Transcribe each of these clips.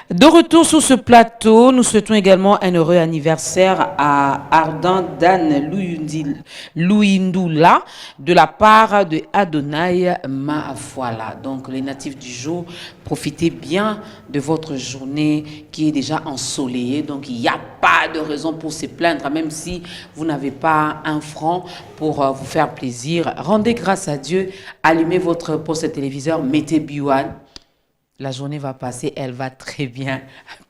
De retour sur ce plateau, nous souhaitons également un heureux anniversaire à Ardan Dan Louindoula de la part de Adonai Maafwala. Donc les natifs du jour, profitez bien de votre journée qui est déjà ensoleillée. Donc il n'y a pas de raison pour se plaindre, même si vous n'avez pas un franc pour vous faire plaisir. Rendez grâce à Dieu, allumez votre poste téléviseur, mettez Biwan. La journée va passer, elle va très bien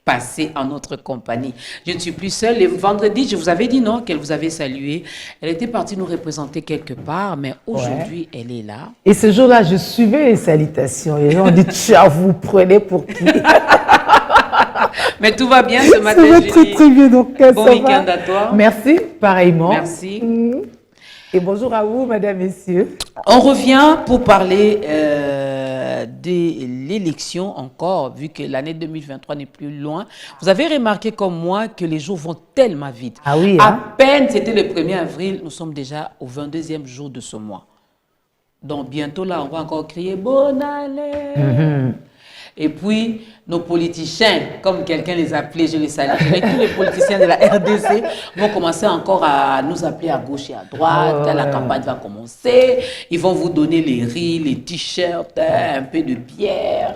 passer en notre compagnie. Je ne suis plus seule. Le vendredi, je vous avais dit non, qu'elle vous avait salué. Elle était partie nous représenter quelque part, mais aujourd'hui, elle est là. Et ce jour-là, je suivais les salutations. Les gens ont dit, tiens, vous prenez pour qui? Mais tout va bien ce matin, ça va Julie. très très bien. Donc, bon week-end à toi. Merci, pareillement. Merci. Et bonjour à vous, mesdames, messieurs. On revient pour parler de l'élection encore, vu que l'année 2023 n'est plus loin. Vous avez remarqué comme moi que les jours vont tellement vite. Ah oui, à hein? peine c'était le 1er avril, nous sommes déjà au 22e jour de ce mois. Donc bientôt là, on va encore crier « Bonne année !» Et puis, nos politiciens, comme quelqu'un les appelait, je les salue, tous les politiciens de la RDC vont commencer encore à nous appeler à gauche et à droite. Quand la campagne va commencer, ils vont vous donner les riz, les t-shirts, un peu de bière.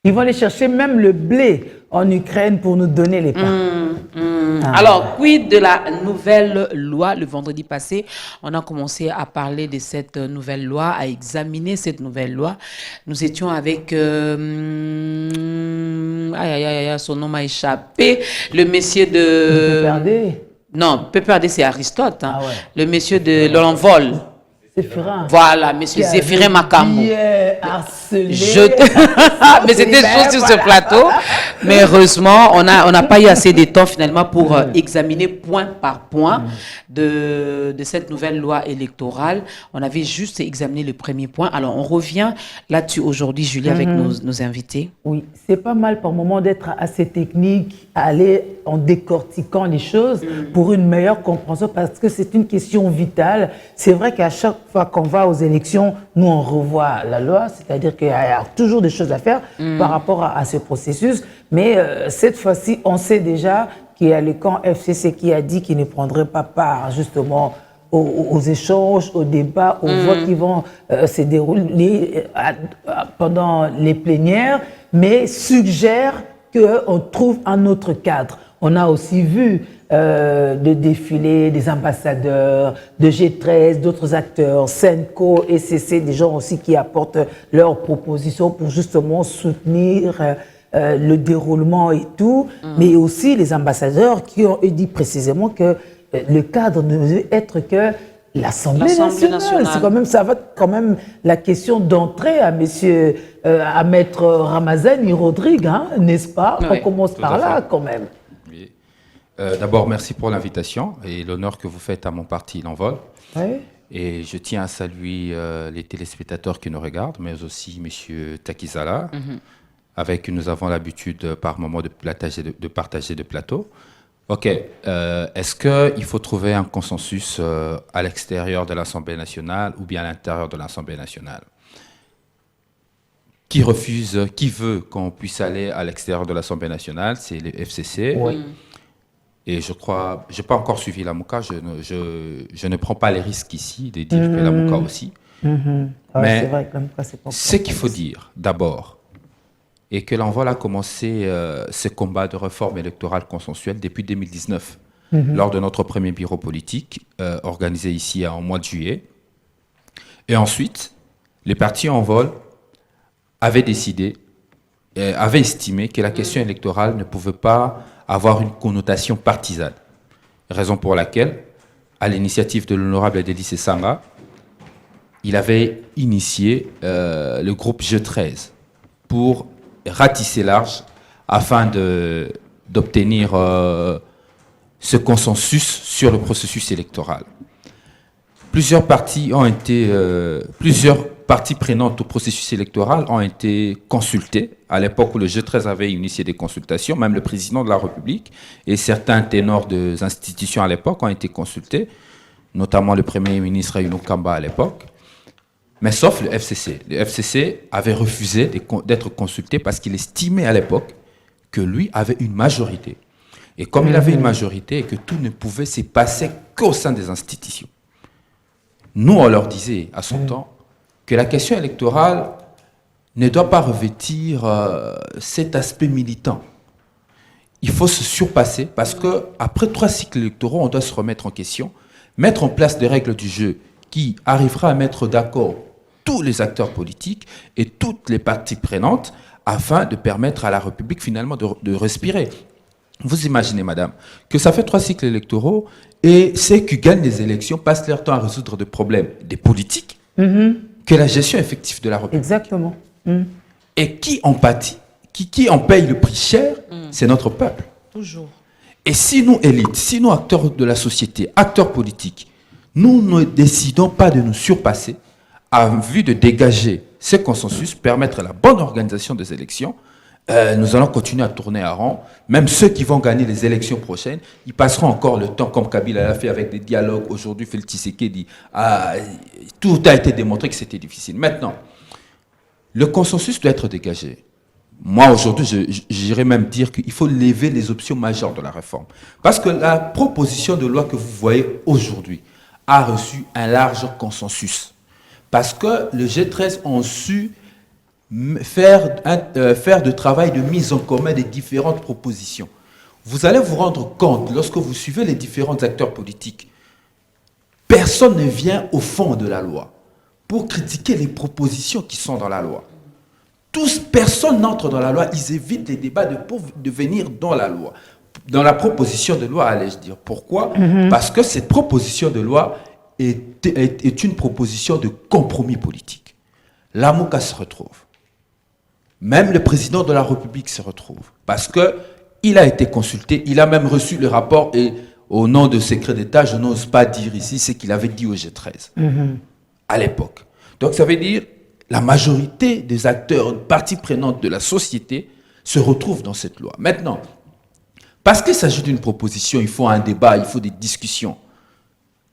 Ils vont aller chercher même le blé en Ukraine pour nous donner les pains. Alors, quid de la nouvelle loi? Le vendredi passé, on a commencé à parler de cette nouvelle loi, à examiner cette nouvelle loi. Nous étions avec... son nom m'a échappé. Le monsieur de... PPRD. Non, PPRD, c'est Aristote. Hein. Ah ouais. Le monsieur de l'envol. Zéphirin. Voilà, monsieur Zéphirin Makambo. Harcelé. Mais c'était chaud sur ce plateau. Mais heureusement, on n'a pas eu assez de temps finalement pour examiner point par point de cette nouvelle loi électorale. On avait juste examiné le premier point. Alors, on revient là-dessus aujourd'hui, Julie, avec nos invités. Oui, c'est pas mal par moment d'être assez technique, aller en décortiquant les choses pour une meilleure compréhension parce que c'est une question vitale. C'est vrai qu'à chaque fois qu'on va aux élections, nous on revoit la loi, c'est-à-dire qu'il y a toujours des choses à faire par rapport à ce processus. Mais cette fois-ci, on sait déjà qu'il y a le camp FCC qui a dit qu'il ne prendrait pas part justement aux échanges, aux débats, aux votes qui vont se dérouler pendant les plénières, mais suggère qu'on trouve un autre cadre. On a aussi vu de défilés des ambassadeurs, de G13, d'autres acteurs, Senco, ECC, des gens aussi qui apportent leurs propositions pour justement soutenir le déroulement et tout, mais aussi les ambassadeurs qui ont dit précisément que le cadre ne veut être que l'Assemblée nationale. C'est quand même, ça va quand même la question d'entrée à monsieur, à maître Ramazani Rodrigue, hein, n'est-ce pas? Oui, on commence par là quand même. Oui. D'abord, merci pour l'invitation et l'honneur que vous faites à mon parti, l'Envol. Oui. Et je tiens à saluer les téléspectateurs qui nous regardent, mais aussi monsieur Takizala, avec qui nous avons l'habitude par moment de partager de plateaux. Ok, est-ce qu'il faut trouver un consensus à l'extérieur de l'Assemblée nationale ou bien à l'intérieur de l'Assemblée nationale? Qui refuse, qui veut qu'on puisse aller à l'extérieur de l'Assemblée nationale? C'est le FCC. Oui. Et je crois, je n'ai pas encore suivi la MOUCA, je ne prends pas les risques ici de dire que la MOUCA aussi. Mais vrai que ce qu'il faut dire d'abord, et que l'Envol a commencé ce combat de réforme électorale consensuelle depuis 2019, lors de notre premier bureau politique, organisé ici en mois de juillet. Et ensuite, les partis Envol avaient décidé, avaient estimé que la question électorale ne pouvait pas avoir une connotation partisane. Raison pour laquelle, à l'initiative de l'honorable Dédis Sanga, il avait initié le groupe G13 pour ratisser large afin d'obtenir ce consensus sur le processus électoral. Plusieurs parties prenantes au processus électoral ont été consultées. À l'époque où le G13 avait initié des consultations, même le président de la République et certains ténors des institutions à l'époque ont été consultés, notamment le premier ministre Ayunou Kamba à l'époque. Mais sauf le FCC. Le FCC avait refusé d'être consulté parce qu'il estimait à l'époque que lui avait une majorité. Et comme il avait une majorité et que tout ne pouvait se passer qu'au sein des institutions, nous, on leur disait à son temps que la question électorale ne doit pas revêtir cet aspect militant. Il faut se surpasser parce qu'après 3 cycles électoraux, on doit se remettre en question, mettre en place des règles du jeu qui arrivera à mettre d'accord tous les acteurs politiques et toutes les parties prenantes afin de permettre à la République finalement de respirer. Vous imaginez, madame, que ça fait 3 cycles électoraux et ceux qui gagnent les élections passent leur temps à résoudre des problèmes des politiques que la gestion effective de la République. Exactement. Et qui en pâtit, qui en paye le prix cher, c'est notre peuple. Toujours. Et si nous, élites, si nous, acteurs de la société, acteurs politiques, nous ne décidons pas de nous surpasser en vue de dégager ce consensus, permettre la bonne organisation des élections, nous allons continuer à tourner à rond. Même ceux qui vont gagner les élections prochaines, ils passeront encore le temps, comme Kabila l'a fait avec des dialogues. Aujourd'hui, Félix Tshisekedi tout a été démontré que c'était difficile. Maintenant, le consensus doit être dégagé. Moi, aujourd'hui, j'irais même dire qu'il faut lever les options majeures de la réforme. Parce que la proposition de loi que vous voyez aujourd'hui a reçu un large consensus. Parce que le G13 ont su faire de travail de mise en commun des différentes propositions. Vous allez vous rendre compte, lorsque vous suivez les différents acteurs politiques, personne ne vient au fond de la loi pour critiquer les propositions qui sont dans la loi. Personne n'entre dans la loi, ils évitent les débats de venir dans la loi. Dans la proposition de loi, allais-je dire. Pourquoi ? Parce que cette proposition de loi est une proposition de compromis politique. La MOUCA se retrouve. Même le président de la République se retrouve. Parce qu'il a été consulté, il a même reçu le rapport et au nom de secret d'État, je n'ose pas dire ici ce qu'il avait dit au G13 à l'époque. Donc ça veut dire la majorité des acteurs, parties prenantes de la société se retrouvent dans cette loi. Maintenant, parce qu'il s'agit d'une proposition, il faut un débat, il faut des discussions.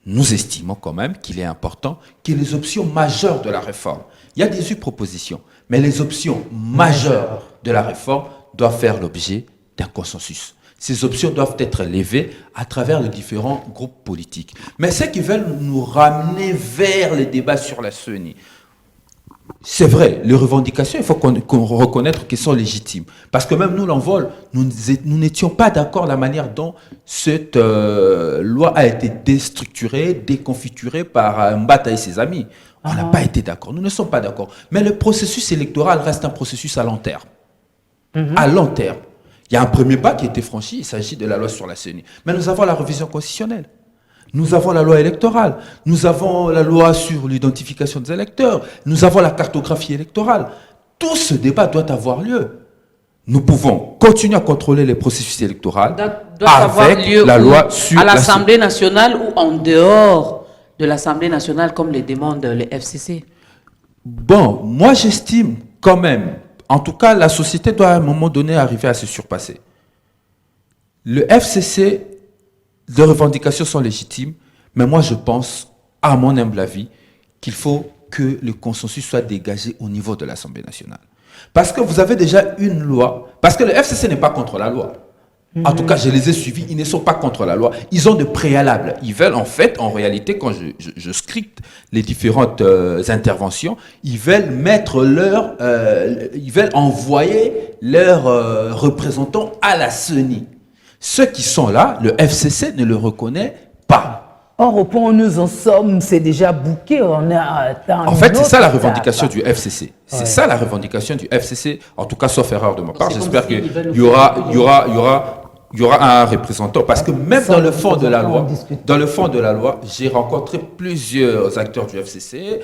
Nous estimons quand même qu'il est important que les options majeures de la réforme, il y a 18 propositions, mais les options majeures de la réforme doivent faire l'objet d'un consensus. Ces options doivent être levées à travers les différents groupes politiques. Mais ceux qui veulent nous ramener vers les débats sur la CENI, c'est vrai, les revendications, il faut qu'on reconnaisse qu'elles sont légitimes. Parce que même nous, l'envol, nous n'étions pas d'accord la manière dont cette loi a été déstructurée, déconfiturée par Mbata et ses amis. On n'a pas été d'accord, nous ne sommes pas d'accord. Mais le processus électoral reste un processus à long terme. À long terme. Il y a un premier pas qui a été franchi, il s'agit de la loi sur la CENI. Mais nous avons la révision constitutionnelle. Nous avons la loi électorale, nous avons la loi sur l'identification des électeurs, nous avons la cartographie électorale. Tout ce débat doit avoir lieu. Nous pouvons continuer à contrôler les processus électoraux avec la loi sur à l'Assemblée nationale ou en dehors de l'Assemblée nationale comme le demande le FCC. Bon, moi j'estime quand même, en tout cas la société doit à un moment donné arriver à se surpasser. Le FCC, les revendications sont légitimes, mais moi je pense, à mon humble avis, qu'il faut que le consensus soit dégagé au niveau de l'Assemblée nationale. Parce que vous avez déjà une loi, parce que le FCC n'est pas contre la loi. En tout cas, je les ai suivis, ils ne sont pas contre la loi. Ils ont de préalables. Ils veulent en fait, en réalité, quand je scripte les différentes interventions, ils veulent ils veulent envoyer leurs représentants à la CENI. Ceux qui sont là, le FCC ne le reconnaît pas. Or, au point où nous en sommes, c'est déjà bouqué. On a en fait, c'est ça la revendication du FCC. C'est ça la revendication du FCC. En tout cas, sauf erreur de ma part, j'espère qu'il y aura un représentant. Parce que même dans le fond de la loi, j'ai rencontré plusieurs acteurs du FCC.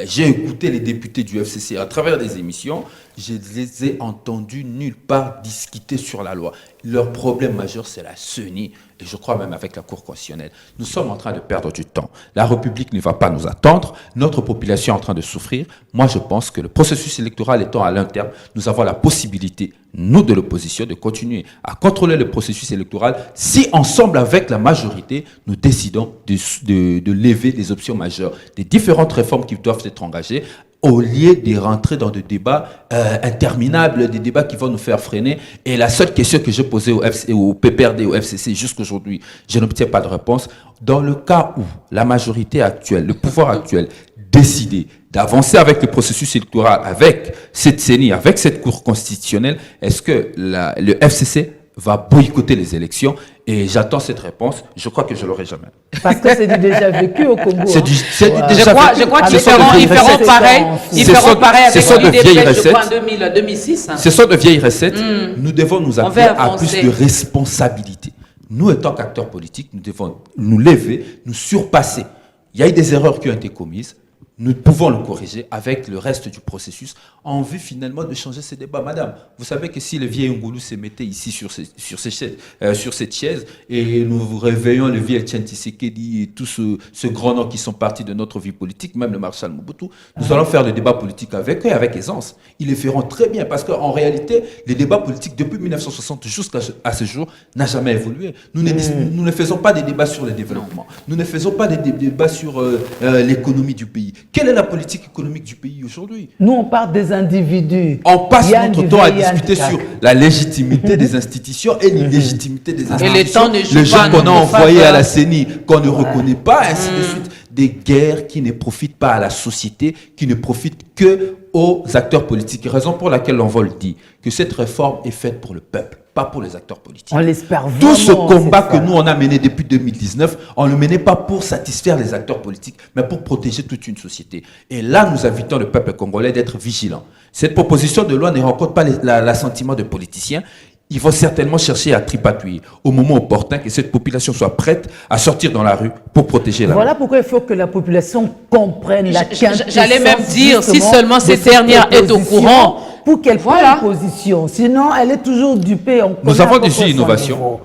J'ai écouté les députés du FCC à travers des émissions. Je les ai entendus nulle part discuter sur la loi. Leur problème majeur, c'est la CENI, et je crois même avec la Cour constitutionnelle. Nous sommes en train de perdre du temps. La République ne va pas nous attendre. Notre population est en train de souffrir. Moi, je pense que le processus électoral étant à long terme, nous avons la possibilité, nous de l'opposition, de continuer à contrôler le processus électoral si, ensemble avec la majorité, nous décidons de lever des options majeures, des différentes réformes qui doivent être engagées au lieu de rentrer dans des débats interminables, des débats qui vont nous faire freiner. Et la seule question que j'ai posée au PPRD, au FCC, jusqu'aujourd'hui, je n'obtiens pas de réponse. Dans le cas où la majorité actuelle, le pouvoir actuel, décidait d'avancer avec le processus électoral, avec cette CENI, avec cette Cour constitutionnelle, est-ce que le FCC va boycotter les élections? Et j'attends cette réponse. Je crois que je l'aurai jamais. Parce que c'est du déjà vécu au Congo. C'est du Je crois qu'ils feront pareil. Ils feront pareil avec l'UDPS, je crois, en 2006. Ce sont de vieilles recettes. Nous devons nous appeler à plus de responsabilité. Nous, étant qu'acteurs politiques, nous devons nous lever, nous surpasser. Il y a eu des erreurs qui ont été commises. Nous pouvons le corriger avec le reste du processus en vue finalement de changer ces débats. Madame, vous savez que si le vieil Ngoulou se mettait ici sur cette chaise et nous réveillons le vieil Etienne Tshisekedi et tous ce grand nom qui sont partis de notre vie politique, même le maréchal Mobutu, nous allons faire le débat politique avec eux avec aisance. Ils le feront très bien parce qu'en réalité, les débats politiques depuis 1960 jusqu'à ce jour n'ont jamais évolué. Nous ne faisons pas des débats sur le développement. Nous ne faisons pas des débats sur l'économie du pays. Quelle est la politique économique du pays aujourd'hui? Nous, on parle des individus. On passe notre temps à discuter sur la légitimité des institutions et l'illégitimité des institutions. Et le temps ne joue les gens pas qu'on a notre envoyés faveur. à la CENI, qu'on ne reconnaît pas, ainsi de suite. Des guerres qui ne profitent pas à la société, qui ne profitent que aux acteurs politiques. Raison pour laquelle l'on va le dire, que cette réforme est faite pour le peuple, pas pour les acteurs politiques. On l'espère vraiment. Tout ce combat que nous, on a mené depuis 2019, on ne le menait pas pour satisfaire les acteurs politiques, mais pour protéger toute une société. Et là, nous invitons le peuple congolais d'être vigilant. Cette proposition de loi ne rencontre pas l'assentiment de politiciens. Il faut certainement chercher à tripatouiller au moment opportun que cette population soit prête à sortir dans la rue pour protéger la Voilà pourquoi il faut que la population comprenne la quintessence. J'allais même dire, si justement seulement cette dernière est au courant, pour qu'elle prenne position. Sinon, elle est toujours dupée. Nous avons 18 innovations.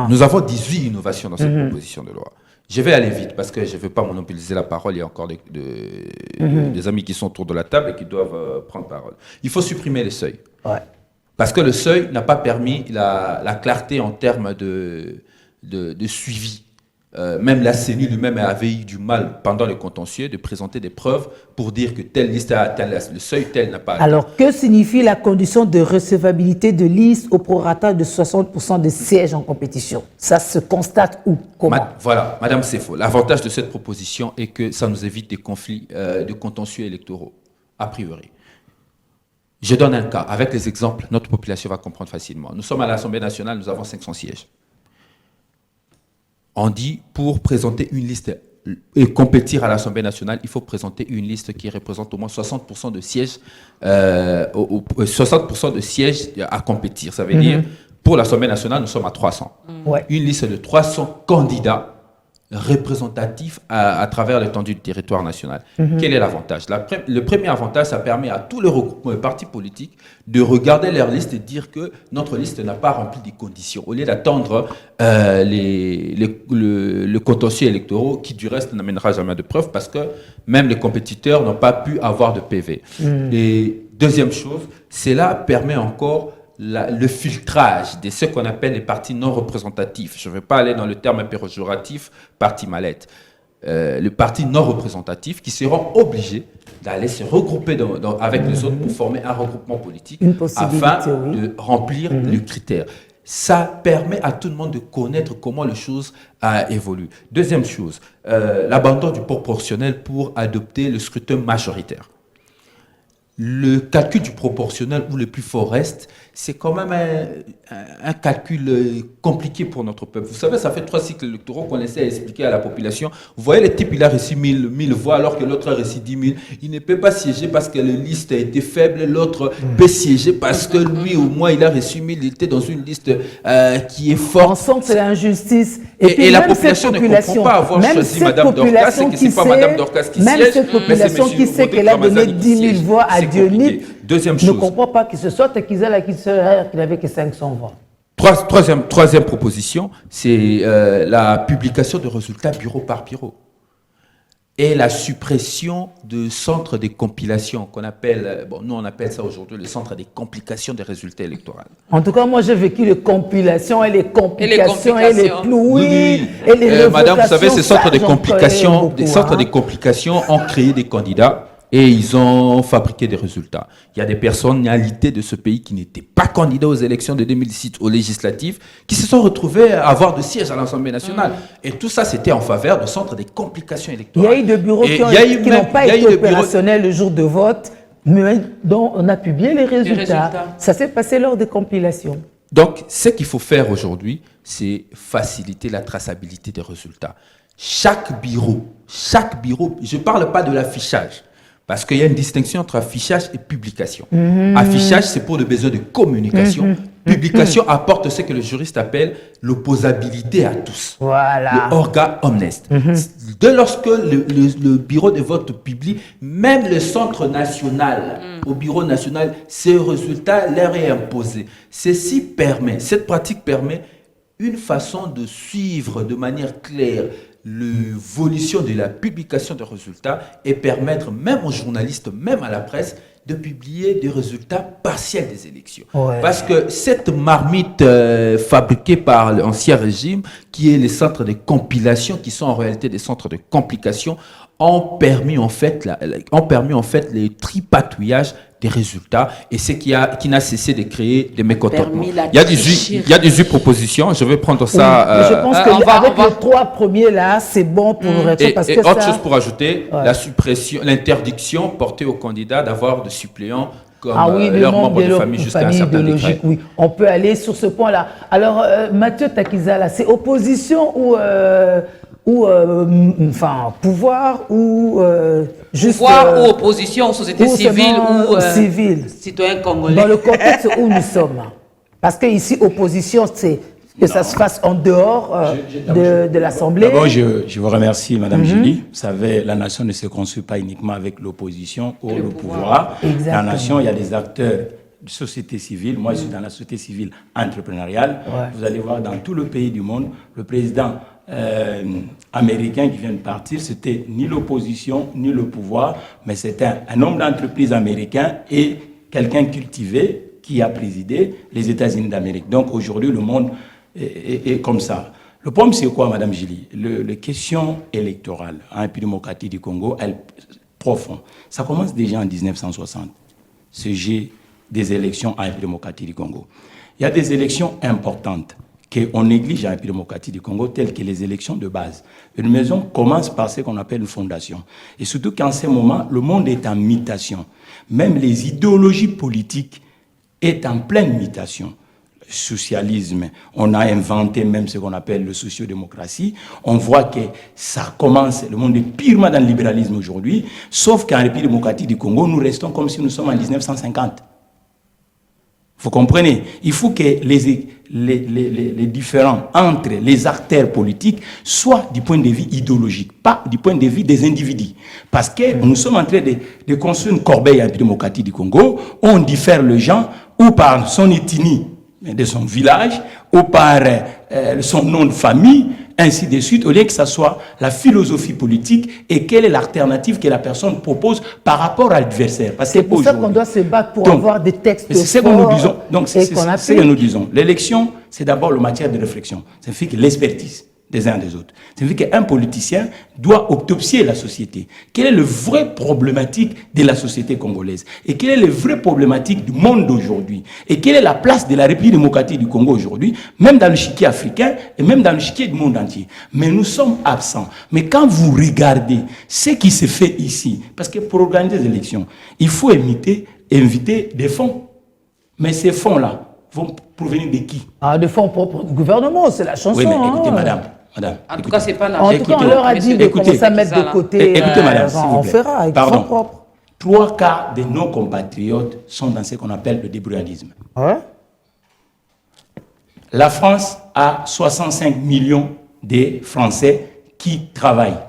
Nous avons 18 innovations dans cette proposition de loi. Je vais aller vite parce que je ne veux pas monopoliser la parole. Il y a encore des amis qui sont autour de la table et qui doivent prendre parole. Il faut supprimer les seuils. Ouais. Parce que le seuil n'a pas permis la clarté en termes de suivi. Même la CENI lui-même avait eu du mal pendant le contentieux de présenter des preuves pour dire que telle liste a atteint le seuil, telle n'a pas atteint. Alors, que signifie la condition de recevabilité de liste au prorata de 60% des sièges en compétition? Ça se constate où? Comment? Voilà, Madame Sefo, l'avantage de cette proposition est que ça nous évite des conflits de contentieux électoraux, a priori. Je donne un cas. Avec les exemples, notre population va comprendre facilement. Nous sommes à l'Assemblée nationale, nous avons 500 sièges. On dit, pour présenter une liste et compétir à l'Assemblée nationale, il faut présenter une liste qui représente au moins 60% de sièges, 60% de sièges à compétir. Ça veut dire, pour l'Assemblée nationale, nous sommes à 300. Ouais. Une liste de 300 candidats représentatif à travers l'étendue du territoire national. Quel est l'avantage? Le premier avantage, ça permet à tous les regroupements et partis politiques de regarder leur liste et dire que notre liste n'a pas rempli des conditions, au lieu d'attendre le contentieux électoral qui du reste n'amènera jamais de preuves parce que même les compétiteurs n'ont pas pu avoir de PV. Et deuxième chose, cela permet encore le filtrage de ce qu'on appelle les partis non représentatifs. Je ne vais pas aller dans le terme péjoratif, parti mallette. Les partis non représentatifs qui seront obligés d'aller se regrouper avec les autres pour former un regroupement politique afin de remplir le critère. Ça permet à tout le monde de connaître comment les choses évoluent. Deuxième chose, l'abandon du proportionnel pour adopter le scrutin majoritaire. Le calcul du proportionnel où le plus fort reste, c'est quand même un calcul compliqué pour notre peuple. Vous savez, ça fait 3 cycles électoraux qu'on essaie d'expliquer à la population. Vous voyez, le type, il a reçu 1000 voix alors que l'autre a reçu 10 000. Il ne peut pas siéger parce que la liste a été faible. L'autre peut siéger parce que lui, au moins, il a reçu 1000. Il était dans une liste qui est forte. On sent que c'est l'injustice. Et la population ne comprend pas avoir choisi Mme Dorcas et que ce n'est pas Mme Dorcas qui siège. Même cette population qui sait qu'elle a donné 10 000 voix à Dionys ne comprend pas qu'il se sorte et qu'il n'avait que 500 voix. Troisième proposition, c'est la publication de résultats bureau par bureau. Et la suppression de centres de compilation qu'on appelle, nous on appelle ça aujourd'hui le centre des complications des résultats électoraux. En tout cas, moi j'ai vécu les compilations et les complications et les plouis et les Madame, vous savez, ces centres de complications ont créé des candidats et ils ont fabriqué des résultats. Il y a des personnalités de ce pays qui n'étaient pas candidats aux élections de 2017 aux législatives, qui se sont retrouvés à avoir de sièges à l'Assemblée nationale. Et tout ça, c'était en faveur du centre des complications Il y électorales. a eu des bureaux qui n'ont pas été opérationnels le jour de vote, mais dont on a publié les résultats. Ça s'est passé lors des compilations. Donc, ce qu'il faut faire aujourd'hui, c'est faciliter la traçabilité des résultats. Chaque bureau, je ne parle pas de l'affichage, parce qu'il y a une distinction entre affichage et publication. Affichage, c'est pour le besoin de communication. Publication apporte ce que le juriste appelle l'opposabilité à tous. Voilà. Le orga omnes. Dès lorsque le bureau de vote publie, même le centre national, au bureau national, ces résultats leur est imposé. Cette pratique permet une façon de suivre de manière claire l'évolution de la publication des résultats et permettre même aux journalistes, même à la presse, de publier des résultats partiels des élections. Ouais. Parce que cette marmite fabriquée par l'ancien régime, qui est les centres de compilation, qui sont en réalité des centres de complication, ont permis en fait le tripatouillage des résultats, et ce qui n'a cessé de créer des mécontentements. Il y a 18 propositions, je vais prendre ça. Je pense qu'avec les 3 premiers là, c'est bon pour nous répondre. Parce que autre chose pour ajouter, la suppression, l'interdiction portée aux candidats d'avoir de suppléants comme leurs membres de famille jusqu'à un certain degré. Oui, on peut aller sur ce point-là. Alors, Mathieu Takizala, c'est opposition ou pouvoir ou juste... Pouvoir ou opposition, société civile ou civile. citoyen congolais. Dans le contexte où nous sommes. Parce que ici, opposition, c'est que ça se fasse en dehors de l'Assemblée. D'abord, je vous remercie, Madame Julie. Vous savez, la nation ne se construit pas uniquement avec l'opposition ou le pouvoir. Exactement. La nation, il y a des acteurs de société civile. Moi, je suis dans la société civile entrepreneuriale. Ouais. Vous allez voir, dans tout le pays du monde, le président américain qui vient de partir, c'était ni l'opposition, ni le pouvoir, mais c'était un homme d'entreprise américain et quelqu'un cultivé qui a présidé les États-Unis d'Amérique. Donc aujourd'hui, le monde est comme ça. Le problème, c'est quoi, Madame Julie? Les questions électorales en République démocratique du Congo, elles profondes. Ça commence déjà en 1960, ce jet des élections en République démocratique du Congo. Il y a des élections importantes qu'on néglige en République démocratique du Congo, telles que les élections de base. Une maison commence par ce qu'on appelle une fondation. Et surtout qu'en ce moment, le monde est en mutation. Même les idéologies politiques sont en pleine mutation. Le socialisme, on a inventé même ce qu'on appelle le sociodémocratie. On voit que ça commence, le monde est purement dans le libéralisme aujourd'hui, sauf qu'en République démocratique du Congo, nous restons comme si nous sommes en 1950. Vous comprenez? Il faut que les différends entre les acteurs politiques soient du point de vue idéologique, pas du point de vue des individus. Parce que nous sommes en train de construire une corbeille en République démocratique du Congo, on diffère les gens ou par son ethnie de son village, ou par son nom de famille, ainsi de suite, au lieu que ce soit la philosophie politique et quelle est l'alternative que la personne propose par rapport à l'adversaire. C'est pour ça qu'on doit se battre pour avoir des textes forts. C'est ce que nous disons. Donc, c'est ce que nous disons. L'élection, c'est d'abord le matière de réflexion. Ça fait que l'expertise des uns des autres. Ça veut dire qu'un politicien doit autopsier la société. Quelle est la vraie problématique de la société congolaise? Et quelle est la vraie problématique du monde d'aujourd'hui? Et quelle est la place de la République démocratique du Congo aujourd'hui, même dans le chiquier africain et même dans le chiquier du monde entier? Mais nous sommes absents. Mais quand vous regardez ce qui se fait ici, parce que pour organiser des élections, il faut inviter des fonds. Mais ces fonds-là vont provenir de qui? Des fonds propres du gouvernement, c'est la chanson. Oui, mais écoutez, madame. En tout cas, c'est pas En tout cas, on leur a dit de commencer à mettre de côté. Écoutez, madame, s'il vous plaît. On fera avec fonds propres. 3 quarts de nos compatriotes sont dans ce qu'on appelle le débrouillardisme. Ouais. La France a 65 millions de Français qui travaillent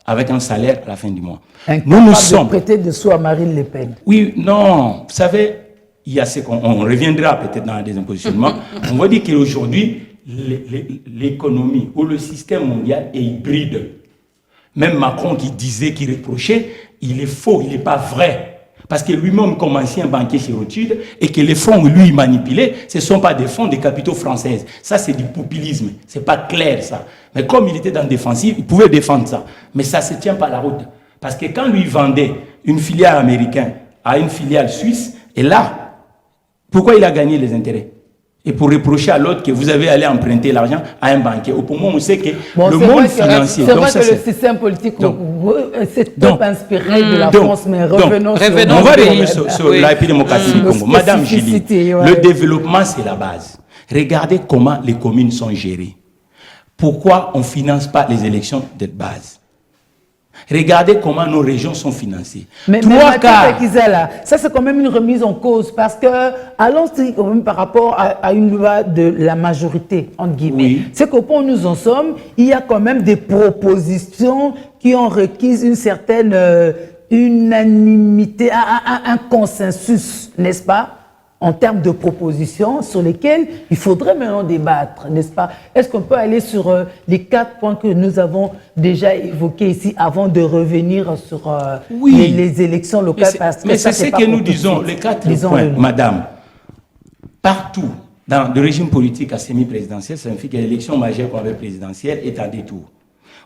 avec un salaire à la fin du mois. Nous sommes prêter de soi à Marine Le Pen. Oui, non, vous savez, il y a ce qu'on reviendra peut-être dans des impositionnements. On va dire qu'aujourd'hui, l'économie ou le système mondial est hybride. Même Macron qui disait, qui reprochait, il est faux, il n'est pas vrai. Parce que lui-même, comme ancien banquier chez Rothschild, et que les fonds, lui, manipulés, ce ne sont pas des fonds des capitaux françaises. Ça, c'est du populisme. Ce n'est pas clair, ça. Mais comme il était dans le défensif, il pouvait défendre ça. Mais ça ne se tient pas à la route. Parce que quand lui vendait une filiale américaine à une filiale suisse, et là, pourquoi il a gagné les intérêts? Et pour reprocher à l'autre que vous avez allé emprunter l'argent à un banquier. Au moment où on sait que le monde financier... C'est vrai que le système politique s'est trop inspiré de la France, mais revenons on va revenir sur la démocratie du Congo. Madame Julie, le développement, c'est la base. Regardez comment les communes sont gérées. Pourquoi on ne finance pas les élections de base? Regardez comment nos régions sont financées. Mais ça c'est quand même une remise en cause parce que allons-y quand même par rapport à une loi de la majorité entre guillemets. Oui. C'est qu'au point où nous en sommes, il y a quand même des propositions qui ont requis une certaine unanimité, un consensus, n'est-ce pas? En termes de propositions sur lesquelles il faudrait maintenant débattre, n'est-ce pas? Est-ce qu'on peut aller sur les 4 points que nous avons déjà évoqués ici avant de revenir sur les élections locales? Mais c'est ce que nous disons, les 4 points, madame. Partout dans le régime politique à semi-présidentiel, ça signifie que l'élection majeure qu'on avait présidentielle est en détour.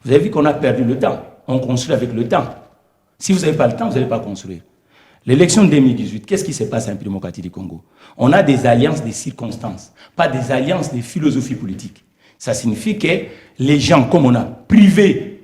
Vous avez vu qu'on a perdu le temps. On construit avec le temps. Si vous n'avez pas le temps, vous n'allez pas construire. L'élection de 2018, qu'est-ce qui se passe en démocratie du Congo? On a des alliances de circonstances, pas des alliances de philosophie politique. Ça signifie que les gens, comme on a privé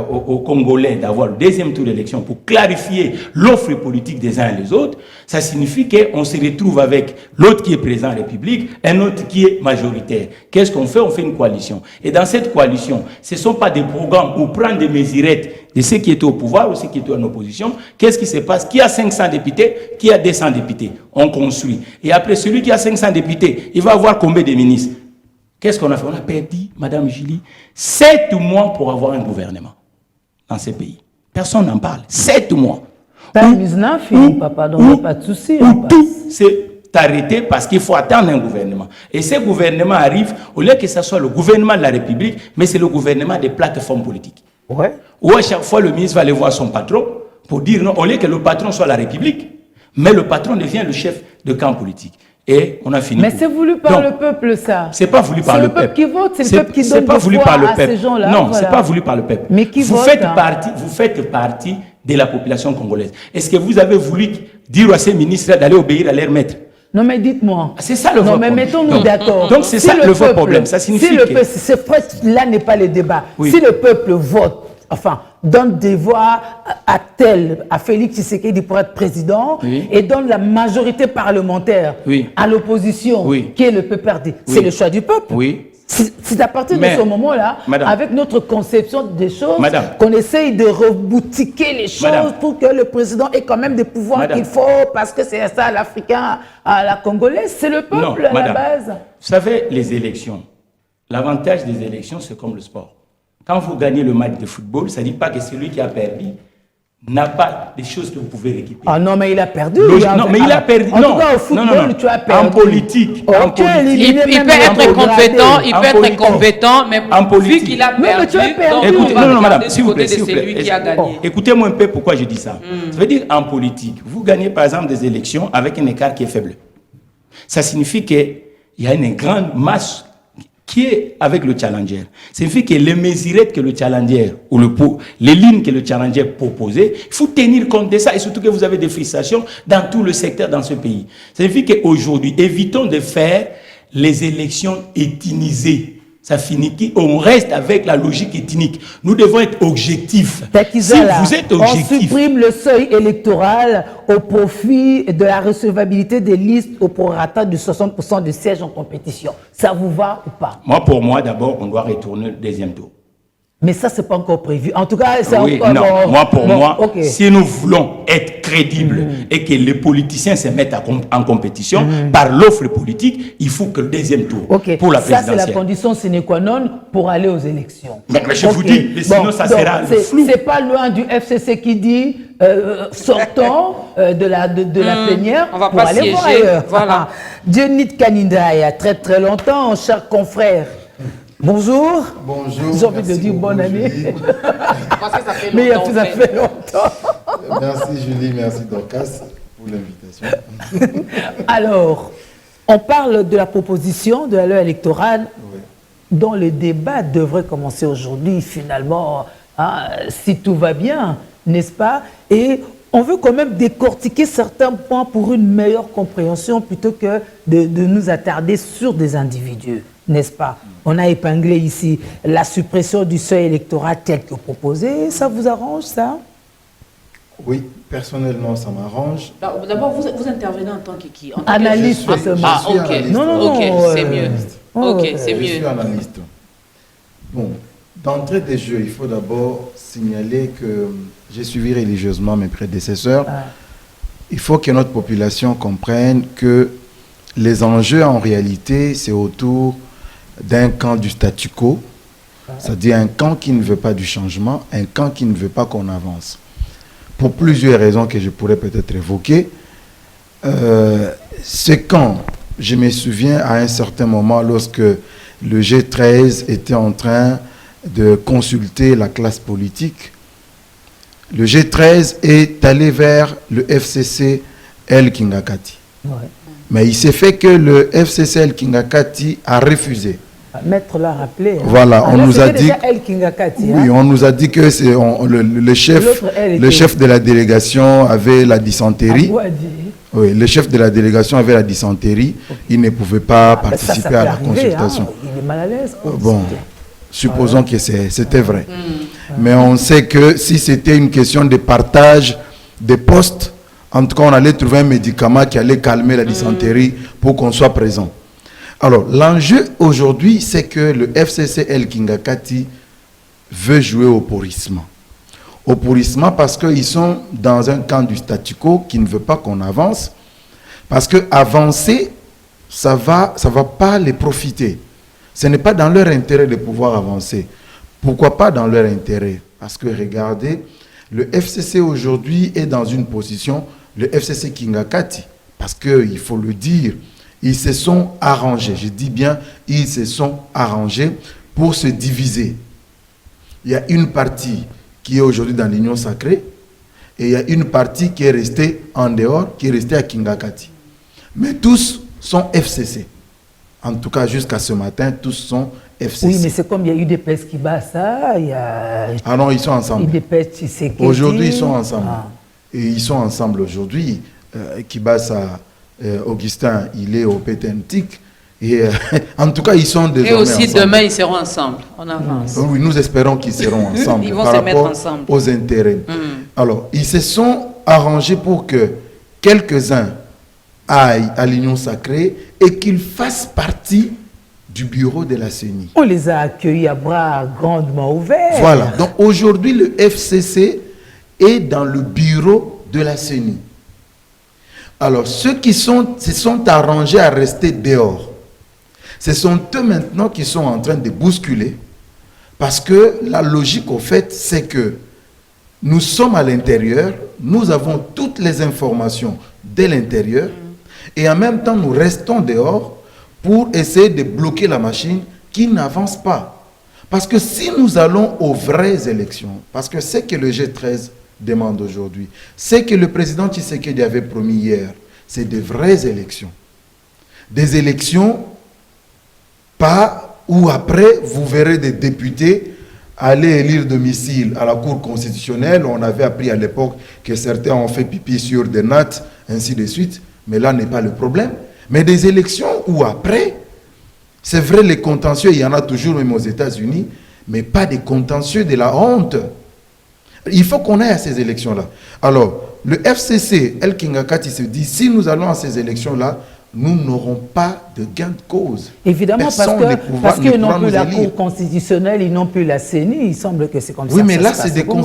aux Congolais d'avoir le deuxième tour d'élection pour clarifier l'offre politique des uns et des autres, ça signifie qu'on se retrouve avec l'autre qui est présent en République, un autre qui est majoritaire. Qu'est-ce qu'on fait? On fait une coalition. Et dans cette coalition, ce ne sont pas des programmes où prendre des mesurettes de ceux qui étaient au pouvoir ou ceux qui étaient en opposition. Qu'est-ce qui se passe? Qui a 500 députés? Qui a 200 députés? On construit. Et après, celui qui a 500 députés, il va avoir combien de ministres? Qu'est-ce qu'on a fait? On a perdu, Madame Julie, 7 mois pour avoir un gouvernement dans ces pays. Personne n'en parle. 7 mois. Papa, donc pas de souci. Tout s'est arrêté parce qu'il faut attendre un gouvernement. Et ce gouvernement arrive, au lieu que ce soit le gouvernement de la République, mais c'est le gouvernement des plateformes politiques. Ouais. Où à chaque fois, le ministre va aller voir son patron pour dire non, au lieu que le patron soit la République, mais le patron devient le chef de camp politique. Et on a fini. Mais c'est voulu par le peuple, ça. C'est pas voulu par le peuple. C'est le peuple qui vote, c'est le peuple qui donne voulu par le à peuple. ces gens-là. Non, c'est pas voulu par le peuple. Mais qui vous vote, faites partie de la population congolaise. Est-ce que vous avez voulu dire à ces ministres d'aller obéir à leur maître? Non, mais dites-moi. C'est ça le vrai problème. Non, mais mettons-nous d'accord. Donc c'est ça le vrai problème. Ça signifie que... Là n'est pas le débat. Oui. Si le peuple vote, enfin, donne des voix à Félix Tshisekedi pour être président, oui, et donne la majorité parlementaire, oui, à l'opposition, oui, qui est le PPRD, oui, c'est le choix du peuple. Oui. C'est à partir de ce moment-là, avec notre conception des choses, qu'on essaye de reboutiquer les choses pour que le président ait quand même des pouvoirs qu'il faut, parce que c'est ça l'Africain à la Congolaise, c'est le peuple à la base. Vous savez, les élections, l'avantage des élections, c'est comme le sport. Quand vous gagnez le match de football, ça ne dit pas que celui qui a perdu n'a pas des choses que vous pouvez récupérer. Ah non, mais il a perdu. Non, mais il a perdu. En tout cas, au football, tu as perdu. En politique. Il peut être compétent, mais vu qu'il a perdu, écoutez, non, madame, s'il vous plaît, écoutez-moi un peu pourquoi je dis ça. Ça veut dire, en politique, vous gagnez par exemple des élections avec un écart qui est faible. Ça signifie qu'il y a une grande masse qui est avec le challenger. Ça signifie que les mesurettes que le challenger, ou les lignes que le challenger proposait, il faut tenir compte de ça, et surtout que vous avez des frustrations dans tout le secteur dans ce pays. Ça signifie qu'aujourd'hui, évitons de faire les élections ethnisées. Ça finit on reste avec la logique ethnique. Nous devons être objectifs. Si vous êtes objectif, on supprime le seuil électoral au profit de la recevabilité des listes au prorata de 60% de sièges en compétition. Ça vous va ou pas? Pour moi, d'abord, on doit retourner au deuxième tour. Mais ça, c'est pas encore prévu. En tout cas, c'est encore... Non, pour moi, si nous voulons être crédibles et que les politiciens se mettent en compétition par l'offre politique, il faut que le deuxième tour pour la présidentielle. Ça, c'est la condition sine qua non pour aller aux élections. Mais je vous dis, mais sinon ça sera le flou. C'est pas loin du FCC qui dit sortons de la plénière on va pour pas aller siéger, voir ailleurs. Voilà. Dionit Kaninda, il y a très très longtemps, chers confrères. Bonjour. Bonjour. J'ai envie de dire bonne année. Parce que ça fait Mais longtemps. ça fait longtemps. Merci Julie, merci Dorcas pour l'invitation. Alors, on parle de la proposition de la loi électorale dont le débat devrait commencer aujourd'hui finalement, si tout va bien. n'est-ce pas? Et on veut quand même décortiquer certains points pour une meilleure compréhension plutôt que de nous attarder sur des individus, n'est-ce pas? On a épinglé ici la suppression du seuil électoral tel que proposé. Ça vous arrange, ça? Oui, personnellement, ça m'arrange. D'abord, vous intervenez en tant que qui? En tant que- Analyste, Je suis- seulement. Ah, je suis ok. analyste. Non, non, Ok, non. c'est mieux. Ok, c'est Je suis mieux. analyste. Bon, d'entrée des jeux, il faut d'abord signaler que j'ai suivi religieusement mes prédécesseurs. Ah. Il faut que notre population comprenne que les enjeux, en réalité, c'est autour d'un camp du statu quo, c'est-à-dire un camp qui ne veut pas du changement, un camp qui ne veut pas qu'on avance. Pour plusieurs raisons que je pourrais peut-être évoquer, ce camp, je me souviens à un certain moment, lorsque le G13 était en train de consulter la classe politique, le G13 est allé vers le FCC El Kingakati. Ouais. Mais il s'est fait que le FCC El Kingakati a refusé. Maître l'a rappelé. Hein. Voilà, on Alors, nous a c'était dit... déjà El Kingakati. Oui, Hein. on nous a dit que c'est le chef, L'autre, elle le était- chef de la délégation avait la dysenterie. Abouadi. Oui, le chef de la délégation avait la dysenterie. Il ne pouvait pas Ben, ça participer peut à la arriver, consultation. hein. Il est mal à l'aise. quoi. Bon, supposons que c'était vrai. Mm. Mais on sait que si c'était une question de partage des postes, en tout cas, on allait trouver un médicament qui allait calmer la dysenterie pour qu'on soit présent. Alors, l'enjeu aujourd'hui, c'est que le FCC El Kingakati veut jouer au pourrissement. Au pourrissement parce qu'ils sont dans un camp du statu quo qui ne veut pas qu'on avance. Parce que avancer, ça va pas les profiter. Ce n'est pas dans leur intérêt de pouvoir avancer. Pourquoi pas dans leur intérêt? Parce que regardez, le FCC aujourd'hui est dans une position, le FCC Kingakati, parce qu'il faut le dire, ils se sont arrangés, je dis bien, ils se sont arrangés pour se diviser. Il y a une partie qui est aujourd'hui dans l'Union sacrée et il y a une partie qui est restée en dehors, qui est restée à Kingakati. Mais tous sont FCC. En tout cas, jusqu'à ce matin, tous sont FCC. Oui, mais c'est comme il y a eu des pèses qui battent ça, il y a Ah non, ils sont ensemble. des pèses Tshisekedi. Aujourd'hui, ils sont ensemble. Ah. Et ils sont ensemble aujourd'hui. Kibasa, Augustin, il est au PTNTIC. Et en tout cas, ils sont désormais Et aussi ensemble. demain, ils seront ensemble. On avance. Oui, nous espérons qu'ils seront ensemble Ils vont par se mettre rapport ensemble. aux intérêts. Alors, ils se sont arrangés pour que quelques-uns aillent à l'Union sacrée et qu'ils fassent partie du bureau de la CENI. On les a accueillis à bras grandement ouverts. Voilà. Donc aujourd'hui, le FCC est dans le bureau de la CENI. Alors, ceux qui se sont arrangés à rester dehors, ce sont eux maintenant qui sont en train de bousculer, parce que la logique, au fait, c'est que nous sommes à l'intérieur, nous avons toutes les informations de l'intérieur, et en même temps, nous restons dehors pour essayer de bloquer la machine qui n'avance pas. Parce que si nous allons aux vraies élections, parce que c'est que le G13 demande aujourd'hui, c'est que le président Tshisekedi avait promis hier, c'est des vraies élections. Des élections, pas où après, vous verrez des députés aller élire domicile à la Cour constitutionnelle. On avait appris à l'époque que certains ont fait pipi sur des nattes, ainsi de suite. Mais là n'est pas le problème. Mais des élections où après, c'est vrai, les contentieux, il y en a toujours même aux États-Unis, mais pas des contentieux de la honte. Il faut qu'on aille à ces élections-là. Alors, le FCC, El Kingakati se dit, si nous allons à ces élections-là, nous n'aurons pas de gain de cause. Évidemment, Personne parce qu'ils ne n'ont pourra plus nous la élire. Cour constitutionnelle, ils n'ont plus la CENI. Il semble que c'est comme ça. Oui, que mais ça là, se c'est passe des au Congo.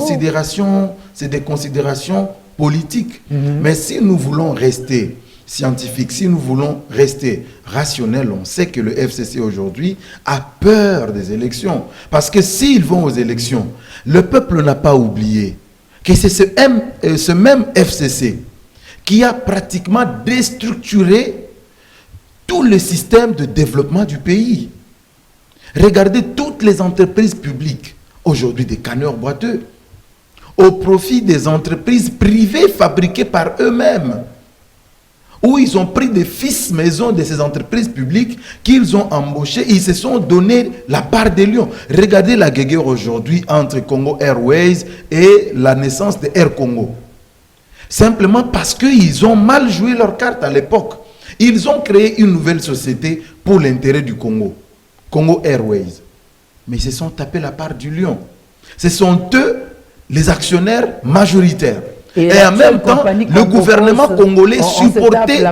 considérations politiques. Mais si nous voulons rester scientifiques, si nous voulons rester rationnels, on sait que le FCC aujourd'hui a peur des élections. Parce que s'ils vont aux élections, le peuple n'a pas oublié que c'est ce même FCC qui a pratiquement déstructuré tout le système de développement du pays. Regardez toutes les entreprises publiques, aujourd'hui des canneurs boiteux, au profit des entreprises privées fabriquées par eux-mêmes. où ils ont pris des fils maison de ces entreprises publiques qu'ils ont embauchés. Ils se sont donné la part des lions. Regardez la guerre aujourd'hui entre Congo Airways et la naissance de Air Congo. Simplement parce qu'ils ont mal joué leur carte à l'époque. Ils ont créé une nouvelle société pour l'intérêt du Congo, Congo Airways. Mais ils se sont tapés la part du lion. Ce sont eux les actionnaires majoritaires. Et en même temps, le gouvernement congolais supportait